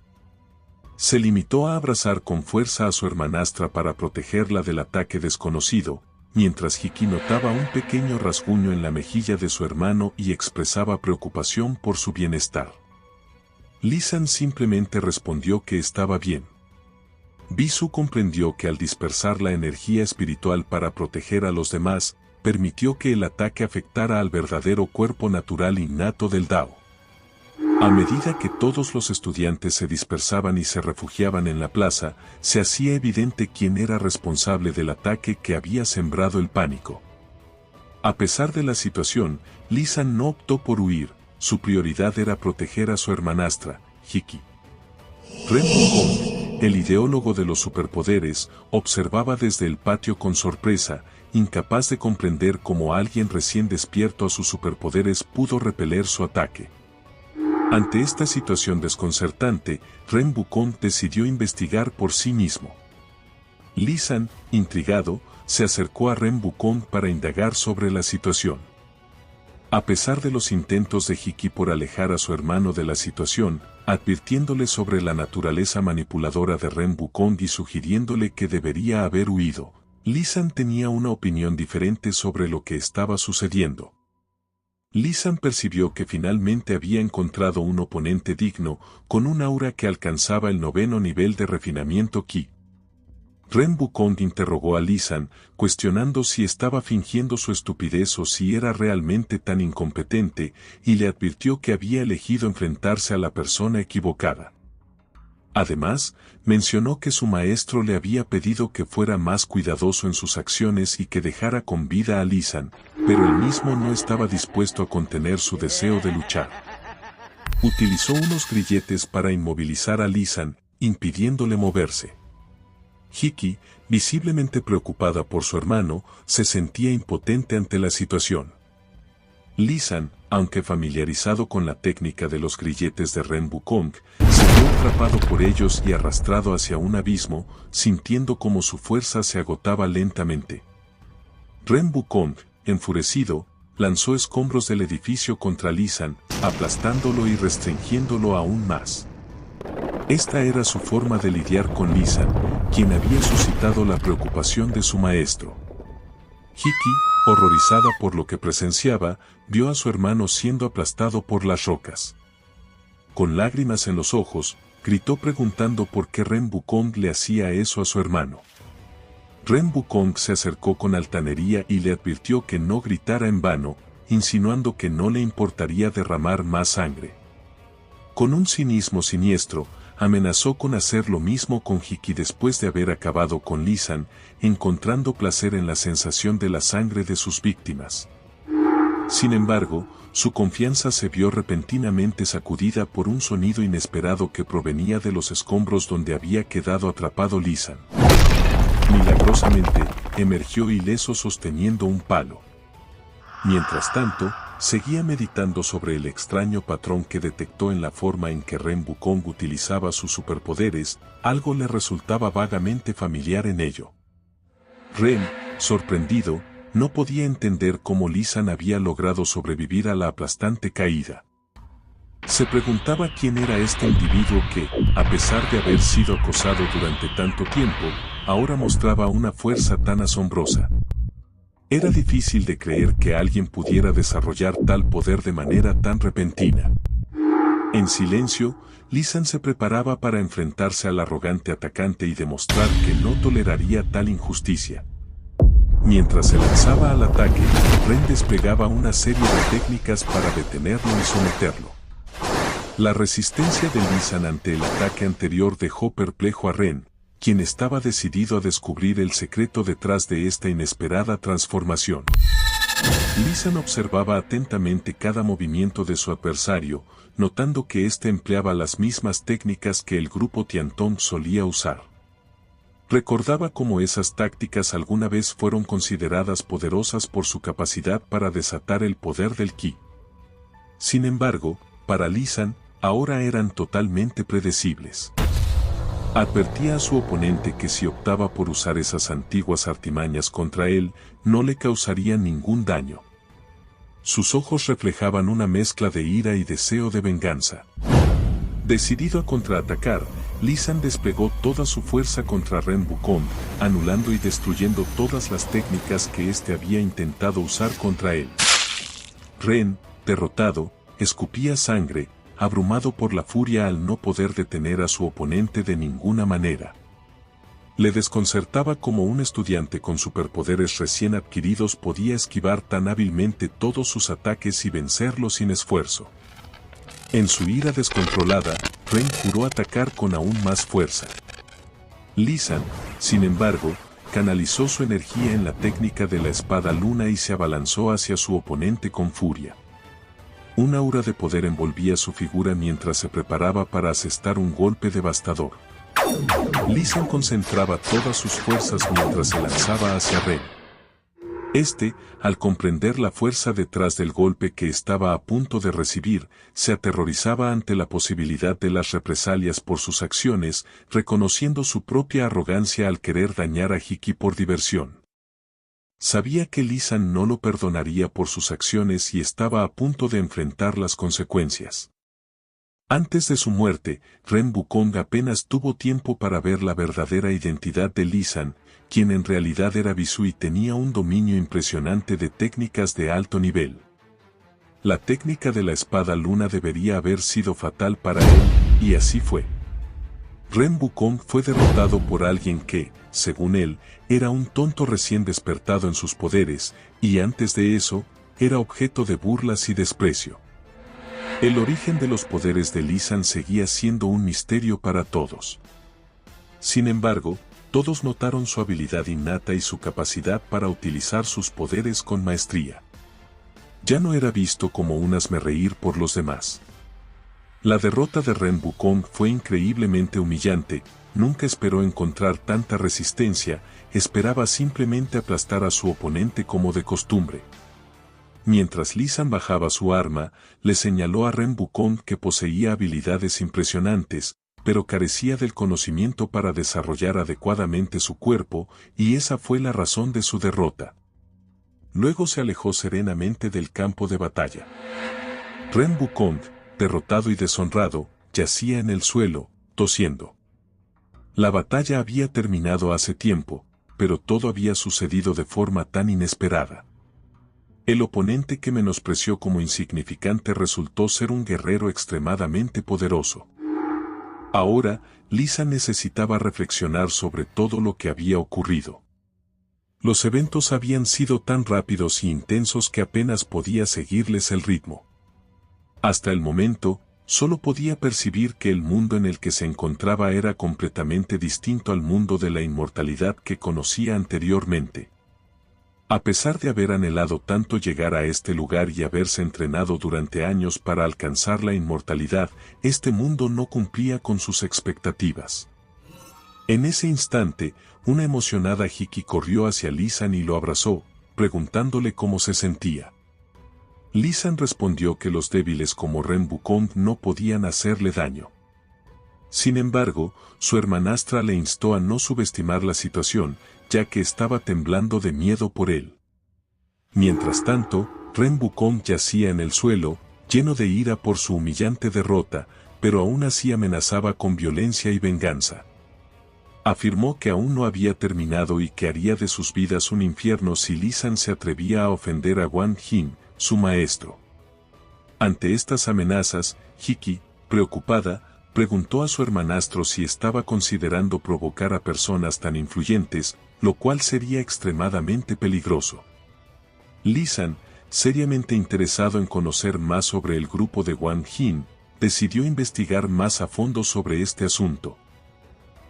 Se limitó a abrazar con fuerza a su hermanastra para protegerla del ataque desconocido, mientras Hiki notaba un pequeño rasguño en la mejilla de su hermano y expresaba preocupación por su bienestar. Li San simplemente respondió que estaba bien. Bisu comprendió que al dispersar la energía espiritual para proteger a los demás, permitió que el ataque afectara al verdadero cuerpo natural innato del Dao. A medida que todos los estudiantes se dispersaban y se refugiaban en la plaza, se hacía evidente quién era responsable del ataque que había sembrado el pánico. A pesar de la situación, Li San no optó por huir, su prioridad era proteger a su hermanastra, Hiki. Ren Wukong, el ideólogo de los superpoderes, observaba desde el patio con sorpresa, incapaz de comprender cómo alguien recién despierto a sus superpoderes pudo repeler su ataque. Ante esta situación desconcertante, Ren Wukong decidió investigar por sí mismo. Li San, intrigado, se acercó a Ren Wukong para indagar sobre la situación. A pesar de los intentos de Hiki por alejar a su hermano de la situación, advirtiéndole sobre la naturaleza manipuladora de Ren Wukong y sugiriéndole que debería haber huido, Li San tenía una opinión diferente sobre lo que estaba sucediendo. Li San percibió que finalmente había encontrado un oponente digno, con un aura que alcanzaba el 9º nivel de refinamiento Qi. Ren Wukong interrogó a Li San, cuestionando si estaba fingiendo su estupidez o si era realmente tan incompetente, y le advirtió que había elegido enfrentarse a la persona equivocada. Además, mencionó que su maestro le había pedido que fuera más cuidadoso en sus acciones y que dejara con vida a Li San, pero él mismo no estaba dispuesto a contener su deseo de luchar. Utilizó unos grilletes para inmovilizar a Lee-san, impidiéndole moverse. Hiki, visiblemente preocupada por su hermano, se sentía impotente ante la situación. Lee-san, aunque familiarizado con la técnica de los grilletes de Ren Wukong, se vio atrapado por ellos y arrastrado hacia un abismo, sintiendo como su fuerza se agotaba lentamente. Ren Wukong, enfurecido, lanzó escombros del edificio contra Lee-san, aplastándolo y restringiéndolo aún más. Esta era su forma de lidiar con Lee-san, quien había suscitado la preocupación de su maestro. Hiki, horrorizada por lo que presenciaba, vio a su hermano siendo aplastado por las rocas. Con lágrimas en los ojos, gritó preguntando por qué Ren Wukong le hacía eso a su hermano. Ren Wukong se acercó con altanería y le advirtió que no gritara en vano, insinuando que no le importaría derramar más sangre. Con un cinismo siniestro, amenazó con hacer lo mismo con Hiki después de haber acabado con Lee-san, encontrando placer en la sensación de la sangre de sus víctimas. Sin embargo, su confianza se vio repentinamente sacudida por un sonido inesperado que provenía de los escombros donde había quedado atrapado Lee-san. Milagrosamente, emergió ileso sosteniendo un palo. Mientras tanto, seguía meditando sobre el extraño patrón que detectó en la forma en que Ren Wukong utilizaba sus superpoderes, algo le resultaba vagamente familiar en ello. Ren, sorprendido, no podía entender cómo Lee-san había logrado sobrevivir a la aplastante caída. Se preguntaba quién era este individuo que, a pesar de haber sido acosado durante tanto tiempo, ahora mostraba una fuerza tan asombrosa. Era difícil de creer que alguien pudiera desarrollar tal poder de manera tan repentina. En silencio, Lee-san se preparaba para enfrentarse al arrogante atacante y demostrar que no toleraría tal injusticia. Mientras se lanzaba al ataque, Ren desplegaba una serie de técnicas para detenerlo y someterlo. La resistencia de Lee-san ante el ataque anterior dejó perplejo a Ren, quien estaba decidido a descubrir el secreto detrás de esta inesperada transformación. Lee-san observaba atentamente cada movimiento de su adversario, notando que éste empleaba las mismas técnicas que el grupo Tiantong solía usar. Recordaba cómo esas tácticas alguna vez fueron consideradas poderosas por su capacidad para desatar el poder del Ki. Sin embargo, para Lee-san, ahora eran totalmente predecibles. Advertía a su oponente que si optaba por usar esas antiguas artimañas contra él, no le causaría ningún daño. Sus ojos reflejaban una mezcla de ira y deseo de venganza. Decidido a contraatacar, Lee-san desplegó toda su fuerza contra Ren Wukong, anulando y destruyendo todas las técnicas que éste había intentado usar contra él. Ren, derrotado, escupía sangre, abrumado por la furia al no poder detener a su oponente de ninguna manera. Le desconcertaba cómo un estudiante con superpoderes recién adquiridos podía esquivar tan hábilmente todos sus ataques y vencerlos sin esfuerzo. En su ira descontrolada, Ren juró atacar con aún más fuerza. Lee-san, sin embargo, canalizó su energía en la técnica de la espada luna y se abalanzó hacia su oponente con furia. Un aura de poder envolvía su figura mientras se preparaba para asestar un golpe devastador. Lee-san concentraba todas sus fuerzas mientras se lanzaba hacia Ren. Este, al comprender la fuerza detrás del golpe que estaba a punto de recibir, se aterrorizaba ante la posibilidad de las represalias por sus acciones, reconociendo su propia arrogancia al querer dañar a Hiki por diversión. Sabía que Lee-san no lo perdonaría por sus acciones y estaba a punto de enfrentar las consecuencias. Antes de su muerte, Ren Wukong apenas tuvo tiempo para ver la verdadera identidad de Lee-san, quien en realidad era Bisu y tenía un dominio impresionante de técnicas de alto nivel. La técnica de la espada luna debería haber sido fatal para él, y así fue. Ren Wukong fue derrotado por alguien que, según él, era un tonto recién despertado en sus poderes, y antes de eso, era objeto de burlas y desprecio. El origen de los poderes de Lee-san seguía siendo un misterio para todos. Sin embargo, todos notaron su habilidad innata y su capacidad para utilizar sus poderes con maestría. Ya no era visto como un hazmerreír por los demás. La derrota de Ren Wukong fue increíblemente humillante, nunca esperó encontrar tanta resistencia, esperaba simplemente aplastar a su oponente como de costumbre. Mientras Li San bajaba su arma, le señaló a Ren Wukong que poseía habilidades impresionantes, pero carecía del conocimiento para desarrollar adecuadamente su cuerpo, y esa fue la razón de su derrota. Luego se alejó serenamente del campo de batalla. Ren Wukong, derrotado y deshonrado, yacía en el suelo, tosiendo. La batalla había terminado hace tiempo, pero todo había sucedido de forma tan inesperada. El oponente que menospreció como insignificante resultó ser un guerrero extremadamente poderoso. Ahora, Li San necesitaba reflexionar sobre todo lo que había ocurrido. Los eventos habían sido tan rápidos y intensos que apenas podía seguirles el ritmo. Hasta el momento, solo podía percibir que el mundo en el que se encontraba era completamente distinto al mundo de la inmortalidad que conocía anteriormente. A pesar de haber anhelado tanto llegar a este lugar y haberse entrenado durante años para alcanzar la inmortalidad, este mundo no cumplía con sus expectativas. En ese instante, una emocionada Hiki corrió hacia Li San y lo abrazó, preguntándole cómo se sentía. Li San respondió que los débiles como Ren Wukong no podían hacerle daño. Sin embargo, su hermanastra le instó a no subestimar la situación, ya que estaba temblando de miedo por él. Mientras tanto, Ren Wukong yacía en el suelo, lleno de ira por su humillante derrota, pero aún así amenazaba con violencia y venganza. Afirmó que aún no había terminado y que haría de sus vidas un infierno si Li San se atrevía a ofender a Wang Jin, su maestro. Ante estas amenazas, Hiki, preocupada, preguntó a su hermanastro si estaba considerando provocar a personas tan influyentes, lo cual sería extremadamente peligroso. Li San, seriamente interesado en conocer más sobre el grupo de Wang Jin, decidió investigar más a fondo sobre este asunto.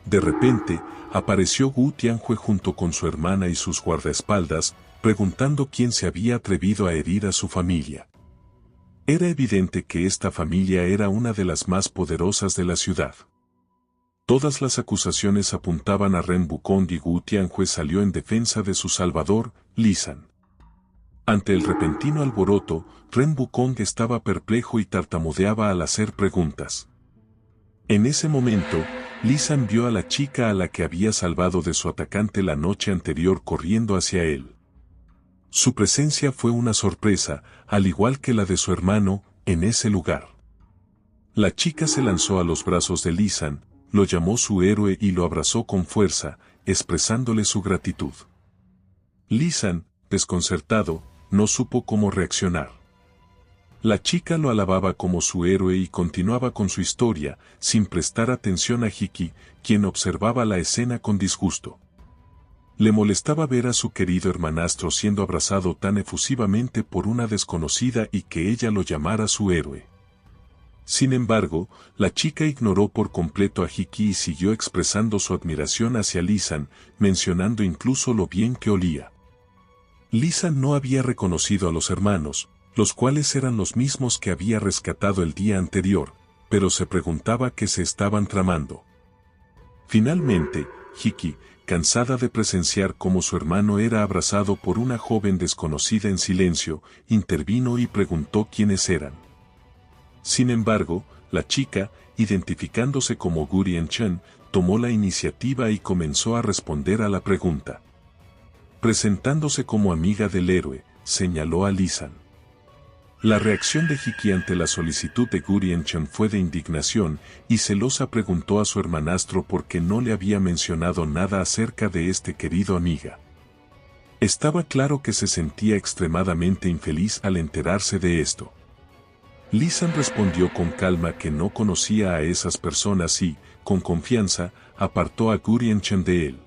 De repente, apareció Gu Tianjue junto con su hermana y sus guardaespaldas, preguntando quién se había atrevido a herir a su familia. Era evidente que esta familia era una de las más poderosas de la ciudad. Todas las acusaciones apuntaban a Ren Wukong y Gu Tianjue salió en defensa de su salvador, Li San. Ante el repentino alboroto, Ren Wukong estaba perplejo y tartamudeaba al hacer preguntas. En ese momento, Li San vio a la chica a la que había salvado de su atacante la noche anterior corriendo hacia él. Su presencia fue una sorpresa, al igual que la de su hermano, en ese lugar. La chica se lanzó a los brazos de Li San, lo llamó su héroe y lo abrazó con fuerza, expresándole su gratitud. Li San, desconcertado, no supo cómo reaccionar. La chica lo alababa como su héroe y continuaba con su historia, sin prestar atención a Hiki, quien observaba la escena con disgusto. Le molestaba ver a su querido hermanastro siendo abrazado tan efusivamente por una desconocida y que ella lo llamara su héroe. Sin embargo, la chica ignoró por completo a Hiki y siguió expresando su admiración hacia Li San, mencionando incluso lo bien que olía. Li San no había reconocido a los hermanos, los cuales eran los mismos que había rescatado el día anterior, pero se preguntaba qué se estaban tramando. Finalmente, Hiki, cansada de presenciar cómo su hermano era abrazado por una joven desconocida en silencio, intervino y preguntó quiénes eran. Sin embargo, la chica, identificándose como Gurian Chen, tomó la iniciativa y comenzó a responder a la pregunta. Presentándose como amiga del héroe, señaló a Li San. La reacción de Hiki ante la solicitud de Gurian Chen fue de indignación, y celosa preguntó a su hermanastro por qué no le había mencionado nada acerca de este querido amiga. Estaba claro que se sentía extremadamente infeliz al enterarse de esto. Li San respondió con calma que no conocía a esas personas y, con confianza, apartó a Gurian Chen de él.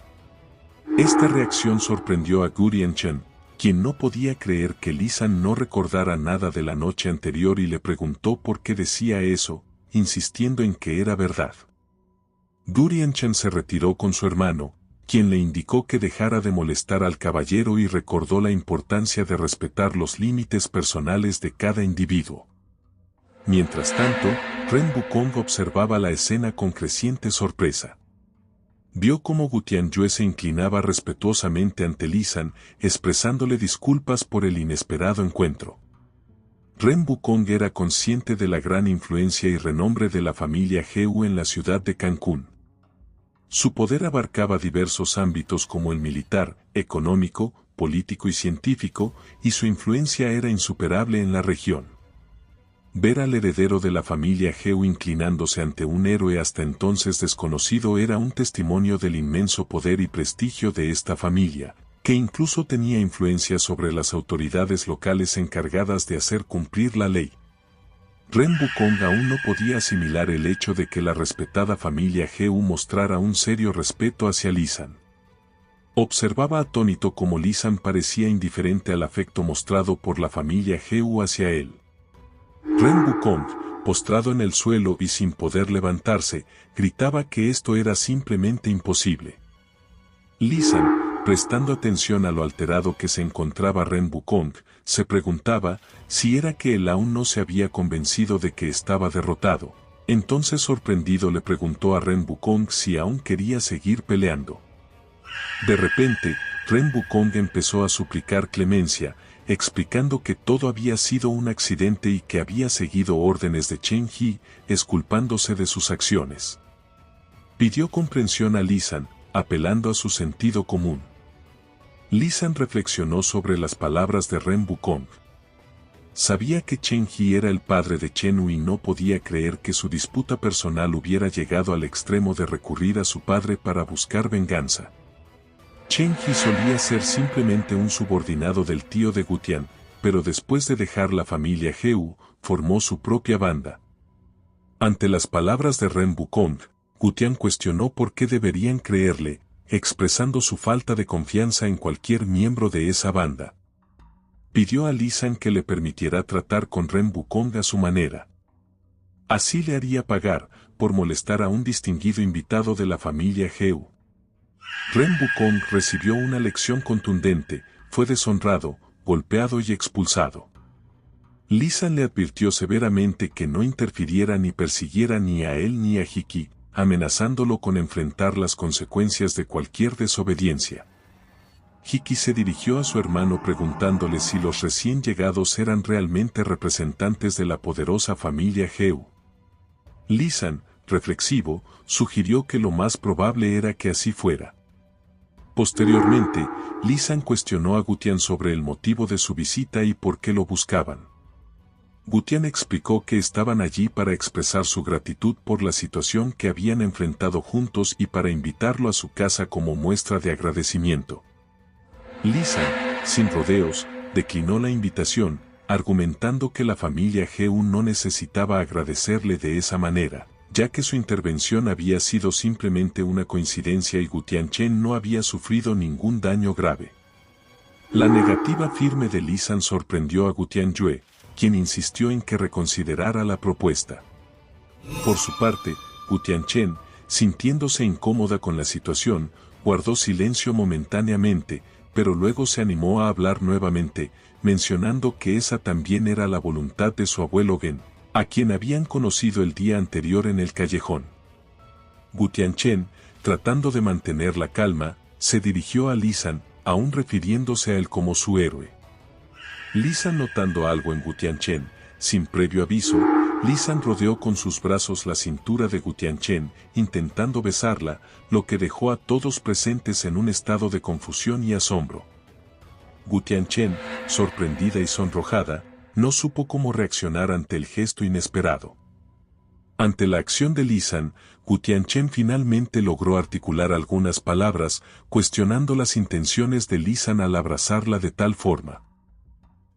Esta reacción sorprendió a Gurian Chen, quien no podía creer que Li San no recordara nada de la noche anterior y le preguntó por qué decía eso, insistiendo en que era verdad. Gurian Chen se retiró con su hermano, quien le indicó que dejara de molestar al caballero y recordó la importancia de respetar los límites personales de cada individuo. Mientras tanto, Ren Wukong observaba la escena con creciente sorpresa. Vio cómo Gu Tianyue se inclinaba respetuosamente ante Li San, expresándole disculpas por el inesperado encuentro. Ren Wukong era consciente de la gran influencia y renombre de la familia Heu en la ciudad de Cancún. Su poder abarcaba diversos ámbitos como el militar, económico, político y científico, y su influencia era insuperable en la región. Ver al heredero de la familia Heu inclinándose ante un héroe hasta entonces desconocido era un testimonio del inmenso poder y prestigio de esta familia, que incluso tenía influencia sobre las autoridades locales encargadas de hacer cumplir la ley. Ren Wukong aún no podía asimilar el hecho de que la respetada familia Heu mostrara un serio respeto hacia Li San. Observaba atónito cómo Li San parecía indiferente al afecto mostrado por la familia Heu hacia él. Ren Wukong, postrado en el suelo y sin poder levantarse, gritaba que esto era simplemente imposible. Li San, prestando atención a lo alterado que se encontraba Ren Wukong, se preguntaba si era que él aún no se había convencido de que estaba derrotado. Entonces sorprendido le preguntó a Ren Wukong si aún quería seguir peleando. De repente, Ren Wukong empezó a suplicar clemencia, explicando que todo había sido un accidente y que había seguido órdenes de Chen He, exculpándose de sus acciones. Pidió comprensión a Li San, apelando a su sentido común. Li San reflexionó sobre las palabras de Ren Wukong. Sabía que Chen He era el padre de Chen Wu y no podía creer que su disputa personal hubiera llegado al extremo de recurrir a su padre para buscar venganza. Chen He solía ser simplemente un subordinado del tío de Gu Tian, pero después de dejar la familia Heu, formó su propia banda. Ante las palabras de Ren Wukong, Gu Tian cuestionó por qué deberían creerle, expresando su falta de confianza en cualquier miembro de esa banda. Pidió a Li San que le permitiera tratar con Ren Wukong a su manera. Así le haría pagar, por molestar a un distinguido invitado de la familia Heu. Ren Wukong recibió una lección contundente, fue deshonrado, golpeado y expulsado. Li San le advirtió severamente que no interfiriera ni persiguiera ni a él ni a Hiki, amenazándolo con enfrentar las consecuencias de cualquier desobediencia. Hiki se dirigió a su hermano preguntándole si los recién llegados eran realmente representantes de la poderosa familia Heu. Li San, reflexivo, sugirió que lo más probable era que así fuera. Posteriormente, Li San cuestionó a Gu Tian sobre el motivo de su visita y por qué lo buscaban. Gu Tian explicó que estaban allí para expresar su gratitud por la situación que habían enfrentado juntos y para invitarlo a su casa como muestra de agradecimiento. Li San, sin rodeos, declinó la invitación, argumentando que la familia Heu no necesitaba agradecerle de esa manera, ya que su intervención había sido simplemente una coincidencia y Gu Tianchen no había sufrido ningún daño grave. La negativa firme de Li San sorprendió a Gu Tianyue, quien insistió en que reconsiderara la propuesta. Por su parte, Gu Tianchen, sintiéndose incómoda con la situación, guardó silencio momentáneamente, pero luego se animó a hablar nuevamente, mencionando que esa también era la voluntad de su abuelo Gen, a quien habían conocido el día anterior en el callejón. Gu Tianchen, tratando de mantener la calma, se dirigió a Li San, aún refiriéndose a él como su héroe. Li San, notando algo en Gu Tianchen, sin previo aviso, Li San rodeó con sus brazos la cintura de Gu Tianchen, intentando besarla, lo que dejó a todos presentes en un estado de confusión y asombro. Gu Tianchen, sorprendida y sonrojada, no supo cómo reaccionar ante el gesto inesperado. Ante la acción de Li San, Gu Tianchen finalmente logró articular algunas palabras, cuestionando las intenciones de Li San al abrazarla de tal forma.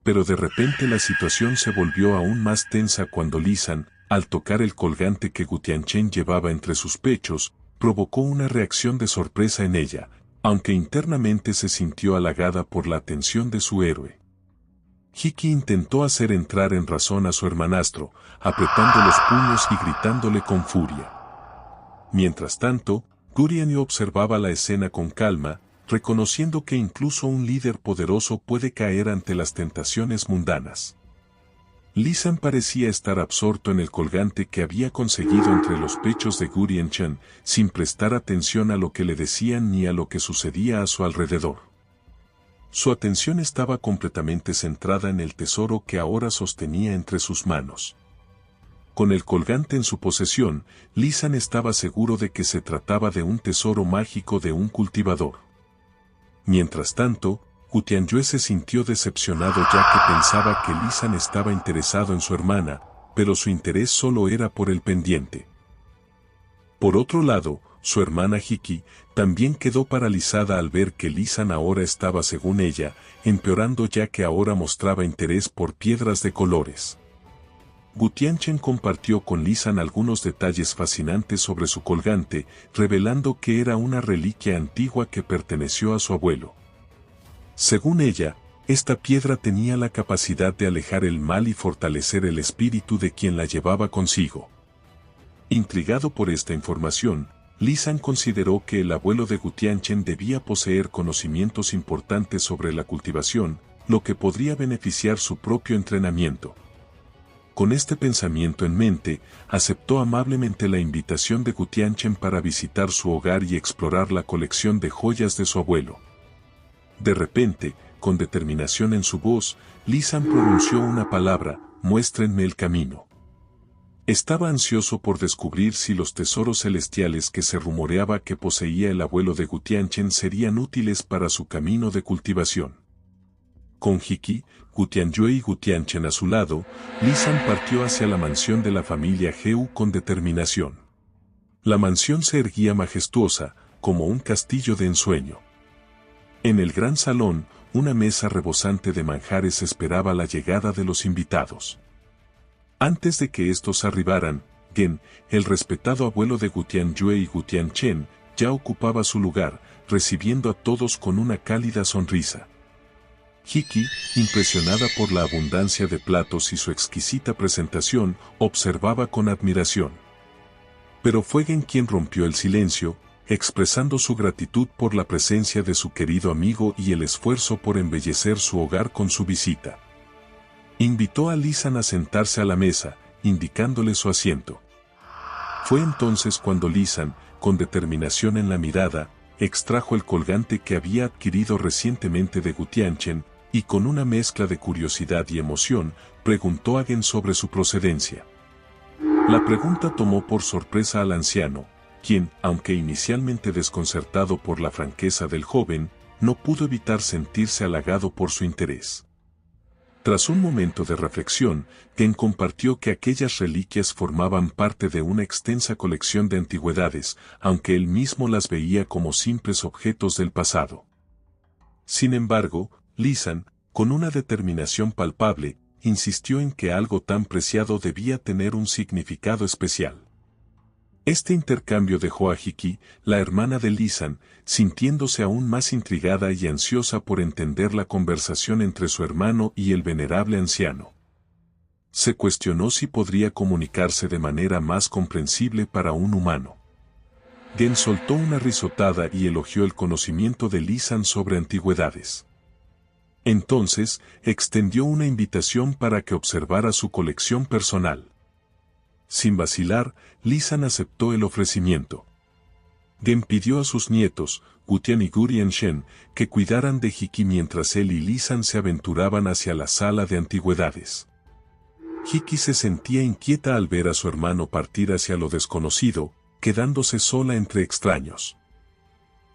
Pero de repente la situación se volvió aún más tensa cuando Li San, al tocar el colgante que Gu Tianchen llevaba entre sus pechos, provocó una reacción de sorpresa en ella, aunque internamente se sintió halagada por la atención de su héroe. Hiki intentó hacer entrar en razón a su hermanastro, apretando los puños y gritándole con furia. Mientras tanto, Gu Tianyue observaba la escena con calma, reconociendo que incluso un líder poderoso puede caer ante las tentaciones mundanas. Lisan parecía estar absorto en el colgante que había conseguido entre los pechos de Gutianchen, sin prestar atención a lo que le decían ni a lo que sucedía a su alrededor. Su atención estaba completamente centrada en el tesoro que ahora sostenía entre sus manos. Con el colgante en su posesión, Lisan estaba seguro de que se trataba de un tesoro mágico de un cultivador. Mientras tanto, Gutianyue se sintió decepcionado ya que pensaba que Lisan estaba interesado en su hermana, pero su interés solo era por el pendiente. Por otro lado, su hermana Hiki también quedó paralizada al ver que Lisan ahora estaba, según ella, empeorando ya que ahora mostraba interés por piedras de colores. Gutianchen compartió con Lisan algunos detalles fascinantes sobre su colgante, revelando que era una reliquia antigua que perteneció a su abuelo. Según ella, esta piedra tenía la capacidad de alejar el mal y fortalecer el espíritu de quien la llevaba consigo. Intrigado por esta información, Lisan consideró que el abuelo de Gutianchen debía poseer conocimientos importantes sobre la cultivación, lo que podría beneficiar su propio entrenamiento. Con este pensamiento en mente, aceptó amablemente la invitación de Gutianchen para visitar su hogar y explorar la colección de joyas de su abuelo. De repente, con determinación en su voz, Lisan pronunció una palabra: muéstrenme el camino. Estaba ansioso por descubrir si los tesoros celestiales que se rumoreaba que poseía el abuelo de Gutianchen serían útiles para su camino de cultivación. Con Hiki, Gutianyue y Gutianchen a su lado, Lisan partió hacia la mansión de la familia Heu con determinación. La mansión se erguía majestuosa, como un castillo de ensueño. En el gran salón, una mesa rebosante de manjares esperaba la llegada de los invitados. Antes de que estos arribaran, Gen, el respetado abuelo de Gutianyue y Gutianchen, ya ocupaba su lugar, recibiendo a todos con una cálida sonrisa. Hiki, impresionada por la abundancia de platos y su exquisita presentación, observaba con admiración. Pero fue Gen quien rompió el silencio, expresando su gratitud por la presencia de su querido amigo y el esfuerzo por embellecer su hogar con su visita. Invitó a Lisan a sentarse a la mesa, indicándole su asiento. Fue entonces cuando Lisan, con determinación en la mirada, extrajo el colgante que había adquirido recientemente de Gutianchen, y con una mezcla de curiosidad y emoción, preguntó a Gen sobre su procedencia. La pregunta tomó por sorpresa al anciano, quien, aunque inicialmente desconcertado por la franqueza del joven, no pudo evitar sentirse halagado por su interés. Tras un momento de reflexión, Gen compartió que aquellas reliquias formaban parte de una extensa colección de antigüedades, aunque él mismo las veía como simples objetos del pasado. Sin embargo, Lisan, con una determinación palpable, insistió en que algo tan preciado debía tener un significado especial. Este intercambio dejó a Hiki, la hermana de Lisan, sintiéndose aún más intrigada y ansiosa por entender la conversación entre su hermano y el venerable anciano. Se cuestionó si podría comunicarse de manera más comprensible para un humano. Gen soltó una risotada y elogió el conocimiento de Lisan sobre antigüedades. Entonces, extendió una invitación para que observara su colección personal. Sin vacilar, Lisan aceptó el ofrecimiento. Gen pidió a sus nietos, Gutian y Gutianchen, que cuidaran de Hiki mientras él y Lisan se aventuraban hacia la sala de antigüedades. Hiki se sentía inquieta al ver a su hermano partir hacia lo desconocido, quedándose sola entre extraños.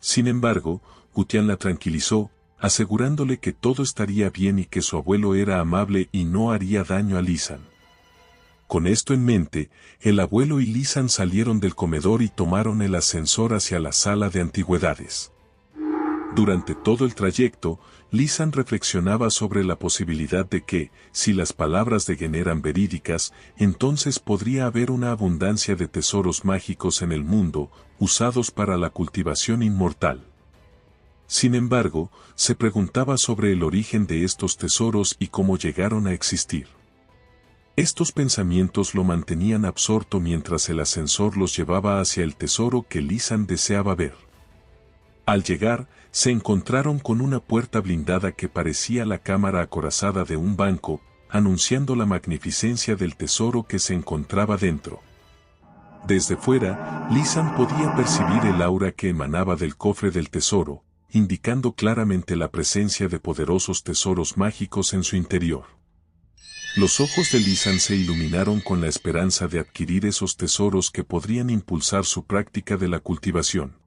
Sin embargo, Gutian la tranquilizó, asegurándole que todo estaría bien y que su abuelo era amable y no haría daño a Lisan. Con esto en mente, el abuelo y Lisan salieron del comedor y tomaron el ascensor hacia la sala de antigüedades. Durante todo el trayecto, Lisan reflexionaba sobre la posibilidad de que, si las palabras de Gen eran verídicas, entonces podría haber una abundancia de tesoros mágicos en el mundo, usados para la cultivación inmortal. Sin embargo, se preguntaba sobre el origen de estos tesoros y cómo llegaron a existir. Estos pensamientos lo mantenían absorto mientras el ascensor los llevaba hacia el tesoro que Lisan deseaba ver. Al llegar, se encontraron con una puerta blindada que parecía la cámara acorazada de un banco, anunciando la magnificencia del tesoro que se encontraba dentro. Desde fuera, Lisan podía percibir el aura que emanaba del cofre del tesoro, indicando claramente la presencia de poderosos tesoros mágicos en su interior. Los ojos de Lisan se iluminaron con la esperanza de adquirir esos tesoros que podrían impulsar su práctica de la cultivación.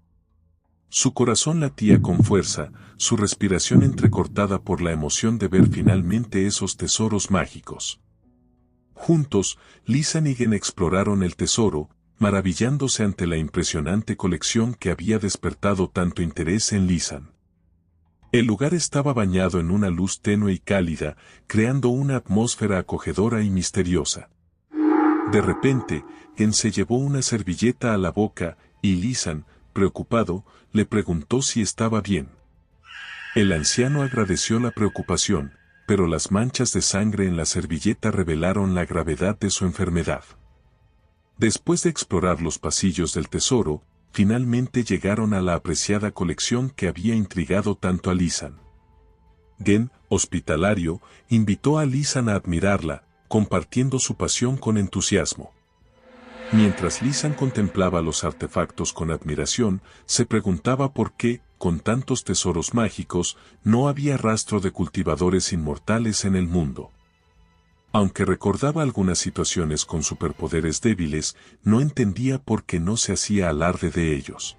Su corazón latía con fuerza, su respiración entrecortada por la emoción de ver finalmente esos tesoros mágicos. Juntos, Lisan y Gen exploraron el tesoro, maravillándose ante la impresionante colección que había despertado tanto interés en Lisan. El lugar estaba bañado en una luz tenue y cálida, creando una atmósfera acogedora y misteriosa. De repente, Gen se llevó una servilleta a la boca, y Lisan, preocupado, le preguntó si estaba bien. El anciano agradeció la preocupación, pero las manchas de sangre en la servilleta revelaron la gravedad de su enfermedad. Después de explorar los pasillos del tesoro, finalmente llegaron a la apreciada colección que había intrigado tanto a Lisan. Gen, hospitalario, invitó a Lisan a admirarla, compartiendo su pasión con entusiasmo. Mientras Lisan contemplaba los artefactos con admiración, se preguntaba por qué, con tantos tesoros mágicos, no había rastro de cultivadores inmortales en el mundo. Aunque recordaba algunas situaciones con superpoderes débiles, no entendía por qué no se hacía alarde de ellos.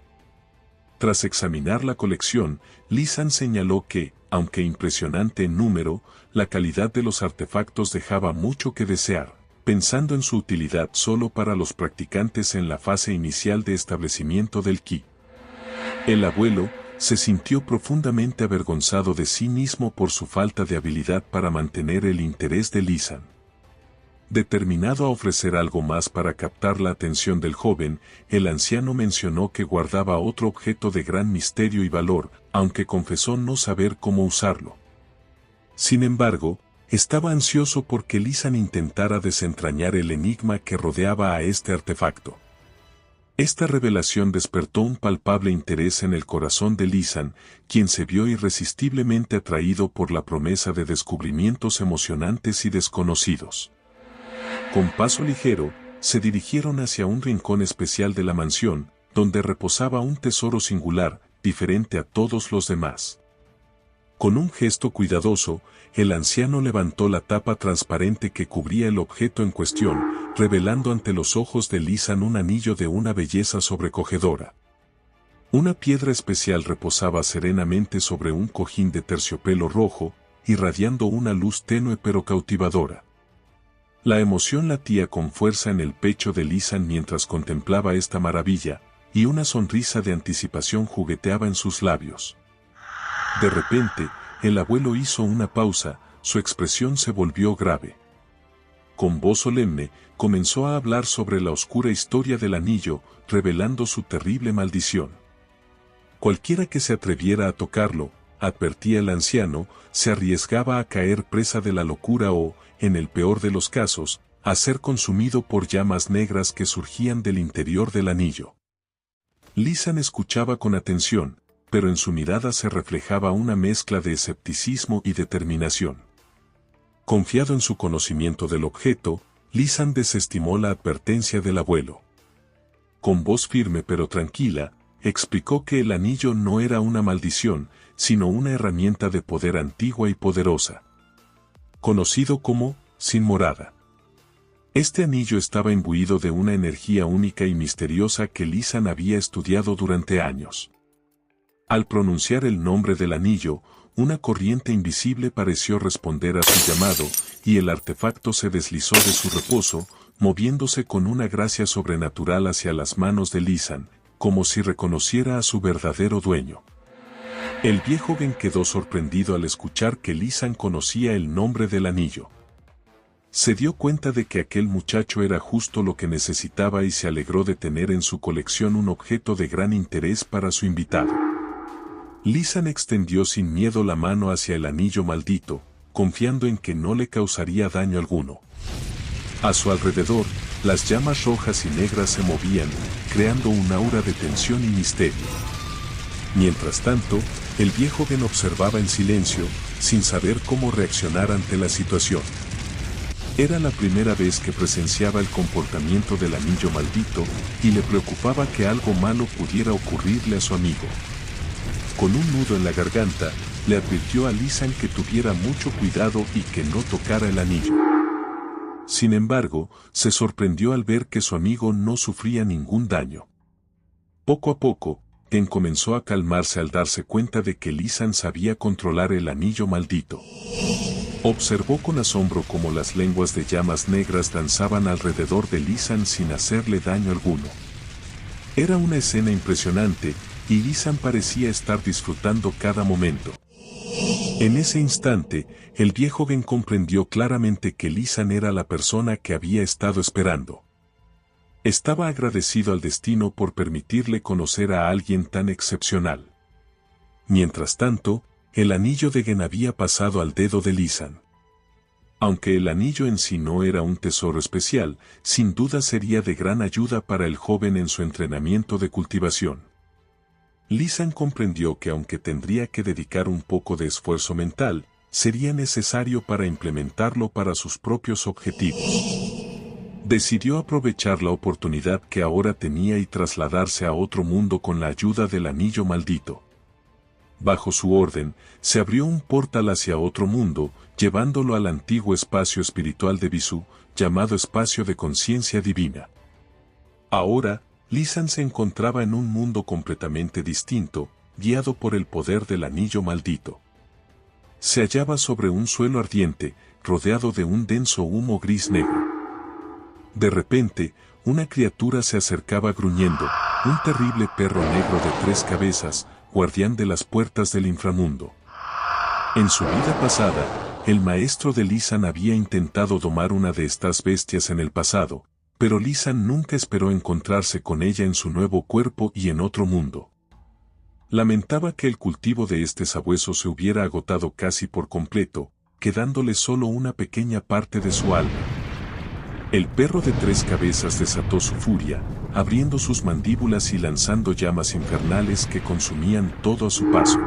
Tras examinar la colección, Lisan señaló que, aunque impresionante en número, la calidad de los artefactos dejaba mucho que desear, pensando en su utilidad solo para los practicantes en la fase inicial de establecimiento del ki. El abuelo se sintió profundamente avergonzado de sí mismo por su falta de habilidad para mantener el interés de Lisan. Determinado a ofrecer algo más para captar la atención del joven, el anciano mencionó que guardaba otro objeto de gran misterio y valor, aunque confesó no saber cómo usarlo. Sin embargo, estaba ansioso porque Lisan intentara desentrañar el enigma que rodeaba a este artefacto. Esta revelación despertó un palpable interés en el corazón de Lisan, quien se vio irresistiblemente atraído por la promesa de descubrimientos emocionantes y desconocidos. Con paso ligero, se dirigieron hacia un rincón especial de la mansión, donde reposaba un tesoro singular, diferente a todos los demás. Con un gesto cuidadoso, el anciano levantó la tapa transparente que cubría el objeto en cuestión, revelando ante los ojos de Lisan un anillo de una belleza sobrecogedora. Una piedra especial reposaba serenamente sobre un cojín de terciopelo rojo, irradiando una luz tenue pero cautivadora. La emoción latía con fuerza en el pecho de Lisan mientras contemplaba esta maravilla, y una sonrisa de anticipación jugueteaba en sus labios. De repente, el abuelo hizo una pausa, su expresión se volvió grave. Con voz solemne, comenzó a hablar sobre la oscura historia del anillo, revelando su terrible maldición. Cualquiera que se atreviera a tocarlo, advertía el anciano, se arriesgaba a caer presa de la locura o, en el peor de los casos, a ser consumido por llamas negras que surgían del interior del anillo. Lisan escuchaba con atención, pero en su mirada se reflejaba una mezcla de escepticismo y determinación. Confiado en su conocimiento del objeto, Lisan desestimó la advertencia del abuelo. Con voz firme pero tranquila, explicó que el anillo no era una maldición, sino una herramienta de poder antigua y poderosa. Conocido como, sin morada. Este anillo estaba imbuido de una energía única y misteriosa que Lisan había estudiado durante años. Al pronunciar el nombre del anillo, una corriente invisible pareció responder a su llamado, y el artefacto se deslizó de su reposo, moviéndose con una gracia sobrenatural hacia las manos de Lisan, como si reconociera a su verdadero dueño. El viejo Ben quedó sorprendido al escuchar que Lisan conocía el nombre del anillo. Se dio cuenta de que aquel muchacho era justo lo que necesitaba y se alegró de tener en su colección un objeto de gran interés para su invitado. Lisan extendió sin miedo la mano hacia el anillo maldito, confiando en que no le causaría daño alguno. A su alrededor, las llamas rojas y negras se movían, creando un aura de tensión y misterio. Mientras tanto, el viejo Ben observaba en silencio, sin saber cómo reaccionar ante la situación. Era la primera vez que presenciaba el comportamiento del anillo maldito y le preocupaba que algo malo pudiera ocurrirle a su amigo. Con un nudo en la garganta, le advirtió a Lisan que tuviera mucho cuidado y que no tocara el anillo. Sin embargo, se sorprendió al ver que su amigo no sufría ningún daño. Poco a poco, Ken comenzó a calmarse al darse cuenta de que Lisan sabía controlar el anillo maldito. Observó con asombro cómo las lenguas de llamas negras danzaban alrededor de Lisan sin hacerle daño alguno. Era una escena impresionante, y Lisan parecía estar disfrutando cada momento. En ese instante, el viejo Gen comprendió claramente que Lisan era la persona que había estado esperando. Estaba agradecido al destino por permitirle conocer a alguien tan excepcional. Mientras tanto, el anillo de Gen había pasado al dedo de Lisan. Aunque el anillo en sí no era un tesoro especial, sin duda sería de gran ayuda para el joven en su entrenamiento de cultivación. Lisan comprendió que aunque tendría que dedicar un poco de esfuerzo mental, sería necesario para implementarlo para sus propios objetivos. Decidió aprovechar la oportunidad que ahora tenía y trasladarse a otro mundo con la ayuda del anillo maldito. Bajo su orden, se abrió un portal hacia otro mundo, llevándolo al antiguo espacio espiritual de Visú, llamado Espacio de Conciencia Divina. Ahora, Lisan se encontraba en un mundo completamente distinto, guiado por el poder del anillo maldito. Se hallaba sobre un suelo ardiente, rodeado de un denso humo gris negro. De repente, una criatura se acercaba gruñendo, un terrible perro negro de 3 cabezas, guardián de las puertas del inframundo. En su vida pasada, el maestro de Lisan había intentado domar una de estas bestias en el pasado, pero Lisan nunca esperó encontrarse con ella en su nuevo cuerpo y en otro mundo. Lamentaba que el cultivo de este sabueso se hubiera agotado casi por completo, quedándole solo una pequeña parte de su alma. El perro de 3 cabezas desató su furia, abriendo sus mandíbulas y lanzando llamas infernales que consumían todo a su paso.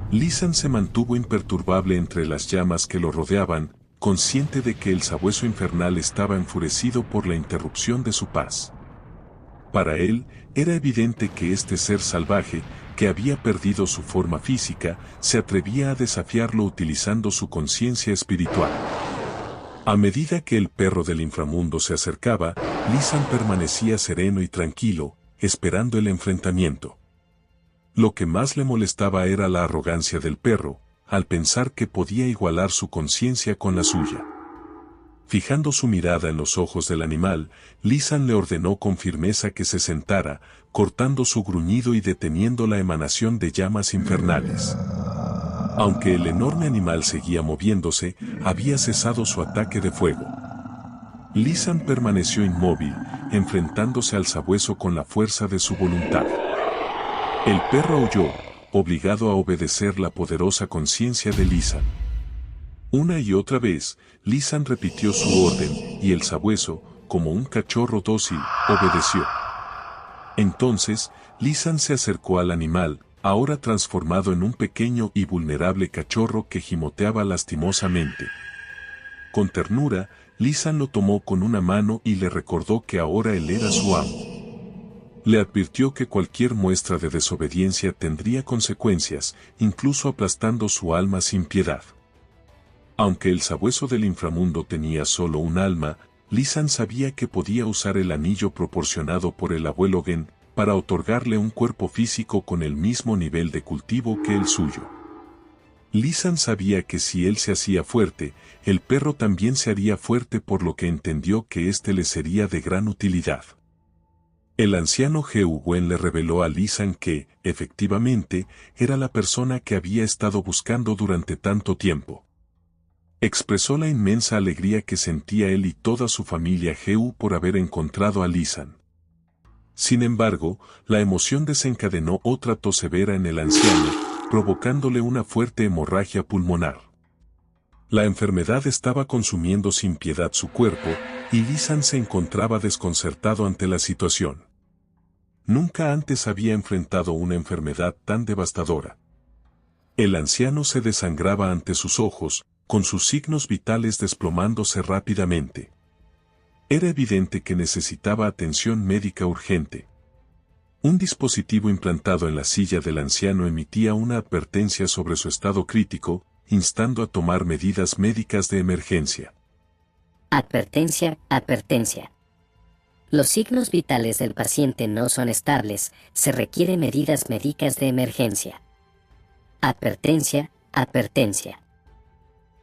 Lisan se mantuvo imperturbable entre las llamas que lo rodeaban, consciente de que el sabueso infernal estaba enfurecido por la interrupción de su paz. Para él, era evidente que este ser salvaje, que había perdido su forma física, se atrevía a desafiarlo utilizando su conciencia espiritual. A medida que el perro del inframundo se acercaba, Lisan permanecía sereno y tranquilo, esperando el enfrentamiento. Lo que más le molestaba era la arrogancia del perro, al pensar que podía igualar su conciencia con la suya. Fijando su mirada en los ojos del animal, Lisan le ordenó con firmeza que se sentara, cortando su gruñido y deteniendo la emanación de llamas infernales. Aunque el enorme animal seguía moviéndose, había cesado su ataque de fuego. Lisan permaneció inmóvil, enfrentándose al sabueso con la fuerza de su voluntad. El perro aulló, obligado a obedecer la poderosa conciencia de Lisan. Una y otra vez, Lisan repitió su orden, y el sabueso, como un cachorro dócil, obedeció. Entonces, Lisan se acercó al animal, ahora transformado en un pequeño y vulnerable cachorro que gimoteaba lastimosamente. Con ternura, Lisan lo tomó con una mano y le recordó que ahora él era su amo. Le advirtió que cualquier muestra de desobediencia tendría consecuencias, incluso aplastando su alma sin piedad. Aunque el sabueso del inframundo tenía solo un alma, Lisan sabía que podía usar el anillo proporcionado por el abuelo Gen para otorgarle un cuerpo físico con el mismo nivel de cultivo que el suyo. Lisan sabía que si él se hacía fuerte, el perro también se haría fuerte, por lo que entendió que éste le sería de gran utilidad. El anciano Heu Wen le reveló a Lisan que, efectivamente, era la persona que había estado buscando durante tanto tiempo. Expresó la inmensa alegría que sentía él y toda su familia Heu por haber encontrado a Lisan. Sin embargo, la emoción desencadenó otra tos severa en el anciano, provocándole una fuerte hemorragia pulmonar. La enfermedad estaba consumiendo sin piedad su cuerpo, y Lisan se encontraba desconcertado ante la situación. Nunca antes había enfrentado una enfermedad tan devastadora. El anciano se desangraba ante sus ojos, con sus signos vitales desplomándose rápidamente. Era evidente que necesitaba atención médica urgente. Un dispositivo implantado en la silla del anciano emitía una advertencia sobre su estado crítico, instando a tomar medidas médicas de emergencia. Advertencia, advertencia. Los signos vitales del paciente no son estables, se requieren medidas médicas de emergencia. Advertencia, advertencia.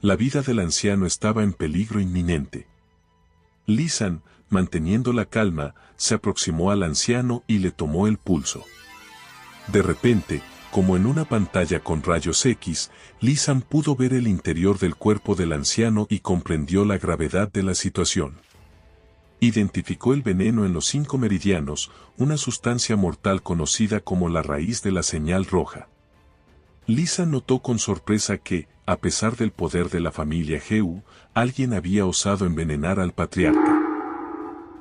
La vida del anciano estaba en peligro inminente. Lisan, manteniendo la calma, se aproximó al anciano y le tomó el pulso. De repente, como en una pantalla con rayos X, Lisan pudo ver el interior del cuerpo del anciano y comprendió la gravedad de la situación. Identificó el veneno en los 5 meridianos, una sustancia mortal conocida como la raíz de la señal roja. Lisan notó con sorpresa que, a pesar del poder de la familia Geu, alguien había osado envenenar al patriarca.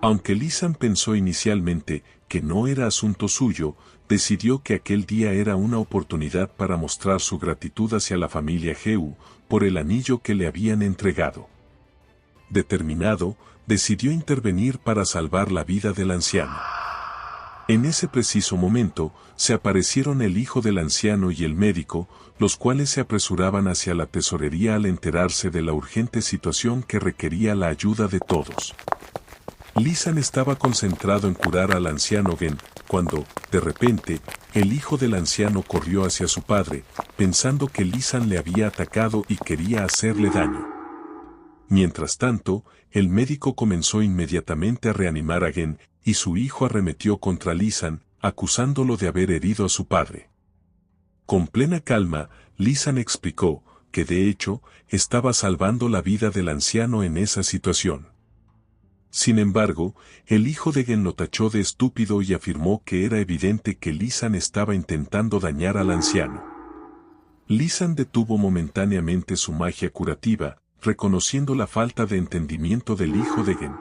Aunque Lisan pensó inicialmente que no era asunto suyo, decidió que aquel día era una oportunidad para mostrar su gratitud hacia la familia Geu por el anillo que le habían entregado. Determinado, decidió intervenir para salvar la vida del anciano. En ese preciso momento, se aparecieron el hijo del anciano y el médico, los cuales se apresuraban hacia la tesorería al enterarse de la urgente situación que requería la ayuda de todos. Lisan estaba concentrado en curar al anciano Gen, cuando, de repente, el hijo del anciano corrió hacia su padre, pensando que Lisan le había atacado y quería hacerle daño. Mientras tanto, el médico comenzó inmediatamente a reanimar a Gen, y su hijo arremetió contra Lisan, acusándolo de haber herido a su padre. Con plena calma, Lisan explicó que de hecho, estaba salvando la vida del anciano en esa situación. Sin embargo, el hijo de Gen lo tachó de estúpido y afirmó que era evidente que Lisan estaba intentando dañar al anciano. Lisan detuvo momentáneamente su magia curativa, reconociendo la falta de entendimiento del hijo de Gen.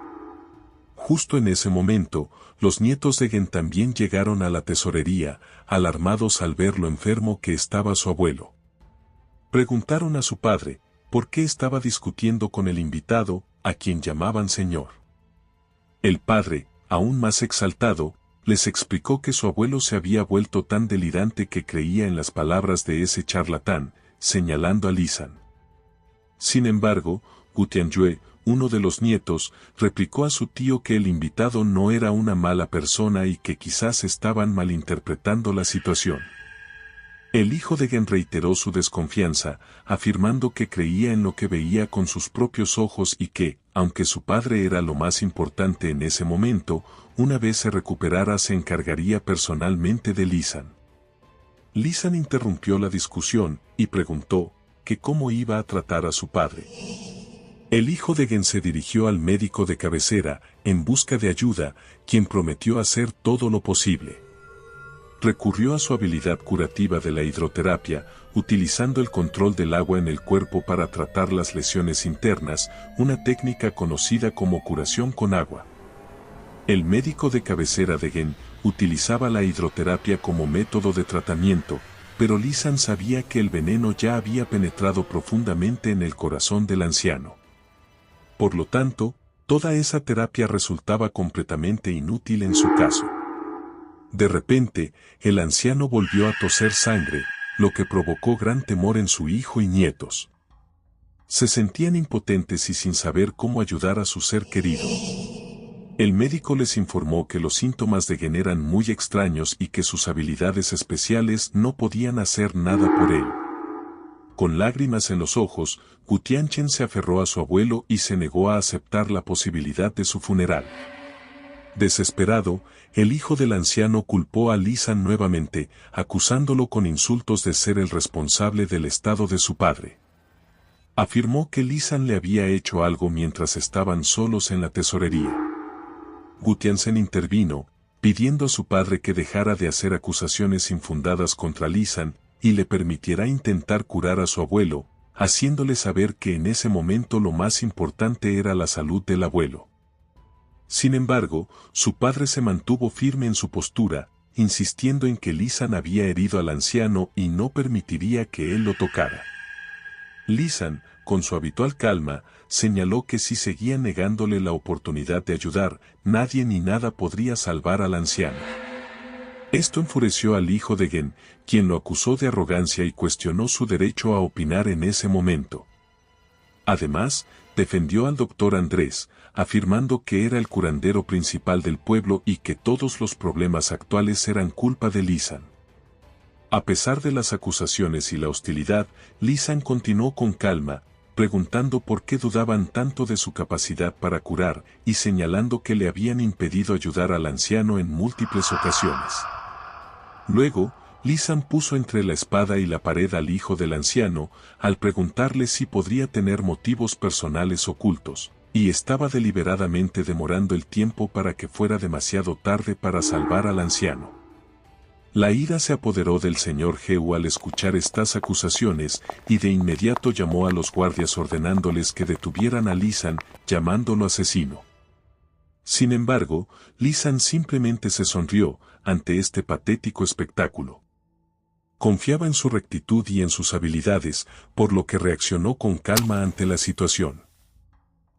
Justo en ese momento, los nietos de Gen también llegaron a la tesorería, alarmados al ver lo enfermo que estaba su abuelo. Preguntaron a su padre, por qué estaba discutiendo con el invitado, a quien llamaban señor. El padre, aún más exaltado, les explicó que su abuelo se había vuelto tan delirante que creía en las palabras de ese charlatán, señalando a Lisan. Sin embargo, Gu Tianyue, uno de los nietos, replicó a su tío que el invitado no era una mala persona y que quizás estaban malinterpretando la situación. El hijo de Gen reiteró su desconfianza, afirmando que creía en lo que veía con sus propios ojos y que, aunque su padre era lo más importante en ese momento, una vez se recuperara se encargaría personalmente de Lisan. Lisan interrumpió la discusión y preguntó que cómo iba a tratar a su padre. El hijo de Gen se dirigió al médico de cabecera en busca de ayuda, quien prometió hacer todo lo posible. Recurrió a su habilidad curativa de la hidroterapia, utilizando el control del agua en el cuerpo para tratar las lesiones internas, una técnica conocida como curación con agua. El médico de cabecera de Gen utilizaba la hidroterapia como método de tratamiento, pero Lisan sabía que el veneno ya había penetrado profundamente en el corazón del anciano. Por lo tanto, toda esa terapia resultaba completamente inútil en su caso. De repente, el anciano volvió a toser sangre, lo que provocó gran temor en su hijo y nietos. Se sentían impotentes y sin saber cómo ayudar a su ser querido. El médico les informó que los síntomas de Gen eran muy extraños y que sus habilidades especiales no podían hacer nada por él. Con lágrimas en los ojos, Gu Tianchen se aferró a su abuelo y se negó a aceptar la posibilidad de su funeral. Desesperado, el hijo del anciano culpó a Lisan nuevamente, acusándolo con insultos de ser el responsable del estado de su padre. Afirmó que Lisan le había hecho algo mientras estaban solos en la tesorería. Gu Tianchen intervino, pidiendo a su padre que dejara de hacer acusaciones infundadas contra Lisan y le permitiera intentar curar a su abuelo, haciéndole saber que en ese momento lo más importante era la salud del abuelo. Sin embargo, su padre se mantuvo firme en su postura, insistiendo en que Lisan había herido al anciano y no permitiría que él lo tocara. Lisan, con su habitual calma, señaló que si seguía negándole la oportunidad de ayudar, nadie ni nada podría salvar al anciano. Esto enfureció al hijo de Gen, quien lo acusó de arrogancia y cuestionó su derecho a opinar en ese momento. Además, defendió al doctor Andrés, afirmando que era el curandero principal del pueblo y que todos los problemas actuales eran culpa de Lisan. A pesar de las acusaciones y la hostilidad, Lisan continuó con calma, preguntando por qué dudaban tanto de su capacidad para curar y señalando que le habían impedido ayudar al anciano en múltiples ocasiones. Luego, Lisan puso entre la espada y la pared al hijo del anciano, al preguntarle si podría tener motivos personales ocultos, y estaba deliberadamente demorando el tiempo para que fuera demasiado tarde para salvar al anciano. La ira se apoderó del señor Heu al escuchar estas acusaciones, y de inmediato llamó a los guardias ordenándoles que detuvieran a Lisan, llamándolo asesino. Sin embargo, Lisan simplemente se sonrió ante este patético espectáculo. Confiaba en su rectitud y en sus habilidades, por lo que reaccionó con calma ante la situación.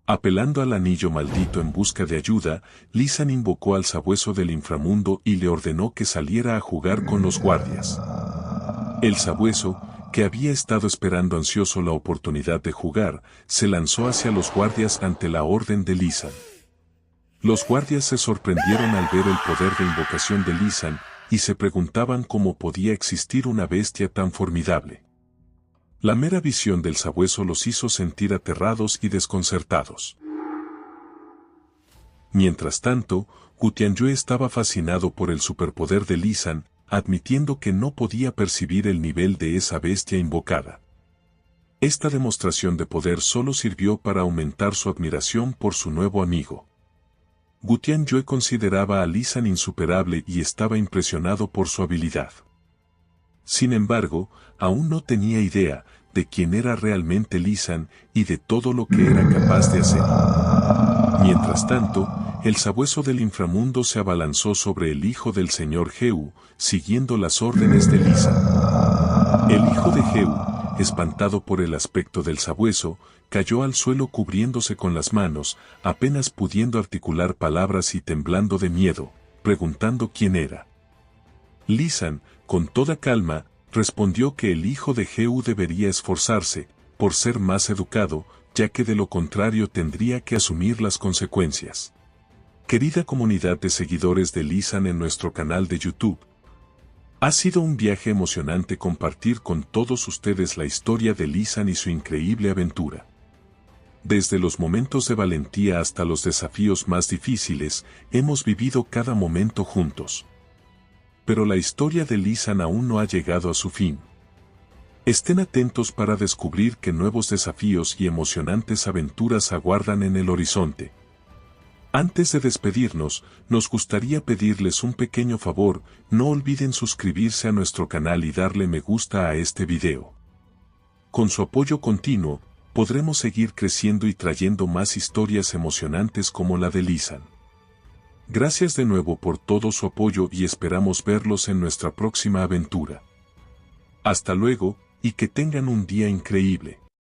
Apelando al anillo maldito en busca de ayuda, Lisan invocó al sabueso del inframundo y le ordenó que saliera a jugar con los guardias. El sabueso, que había estado esperando ansioso la oportunidad de jugar, se lanzó hacia los guardias ante la orden de Lisan. Los guardias se sorprendieron al ver el poder de invocación de Lisan, y se preguntaban cómo podía existir una bestia tan formidable. La mera visión del sabueso los hizo sentir aterrados y desconcertados. Mientras tanto, Gu Tianyue estaba fascinado por el superpoder de Lisan, admitiendo que no podía percibir el nivel de esa bestia invocada. Esta demostración de poder solo sirvió para aumentar su admiración por su nuevo amigo. Gu Tianyue consideraba a Lisan insuperable y estaba impresionado por su habilidad. Sin embargo, aún no tenía idea de quién era realmente Lisan y de todo lo que era capaz de hacer. Mientras tanto, el sabueso del inframundo se abalanzó sobre el hijo del señor Heu, siguiendo las órdenes de Lisan. El hijo de Heu, espantado por el aspecto del sabueso, cayó al suelo cubriéndose con las manos, apenas pudiendo articular palabras y temblando de miedo, preguntando quién era. Lisan, con toda calma, respondió que el hijo de Heu debería esforzarse, por ser más educado, ya que de lo contrario tendría que asumir las consecuencias. Querida comunidad de seguidores de Lisan en nuestro canal de YouTube, ha sido un viaje emocionante compartir con todos ustedes la historia de Lisan y su increíble aventura. Desde los momentos de valentía hasta los desafíos más difíciles, hemos vivido cada momento juntos. Pero la historia de Lisan aún no ha llegado a su fin. Estén atentos para descubrir que nuevos desafíos y emocionantes aventuras aguardan en el horizonte. Antes de despedirnos, nos gustaría pedirles un pequeño favor: no olviden suscribirse a nuestro canal y darle me gusta a este video. Con su apoyo continuo, podremos seguir creciendo y trayendo más historias emocionantes como la de Lisan. Gracias de nuevo por todo su apoyo y esperamos verlos en nuestra próxima aventura. Hasta luego, y que tengan un día increíble.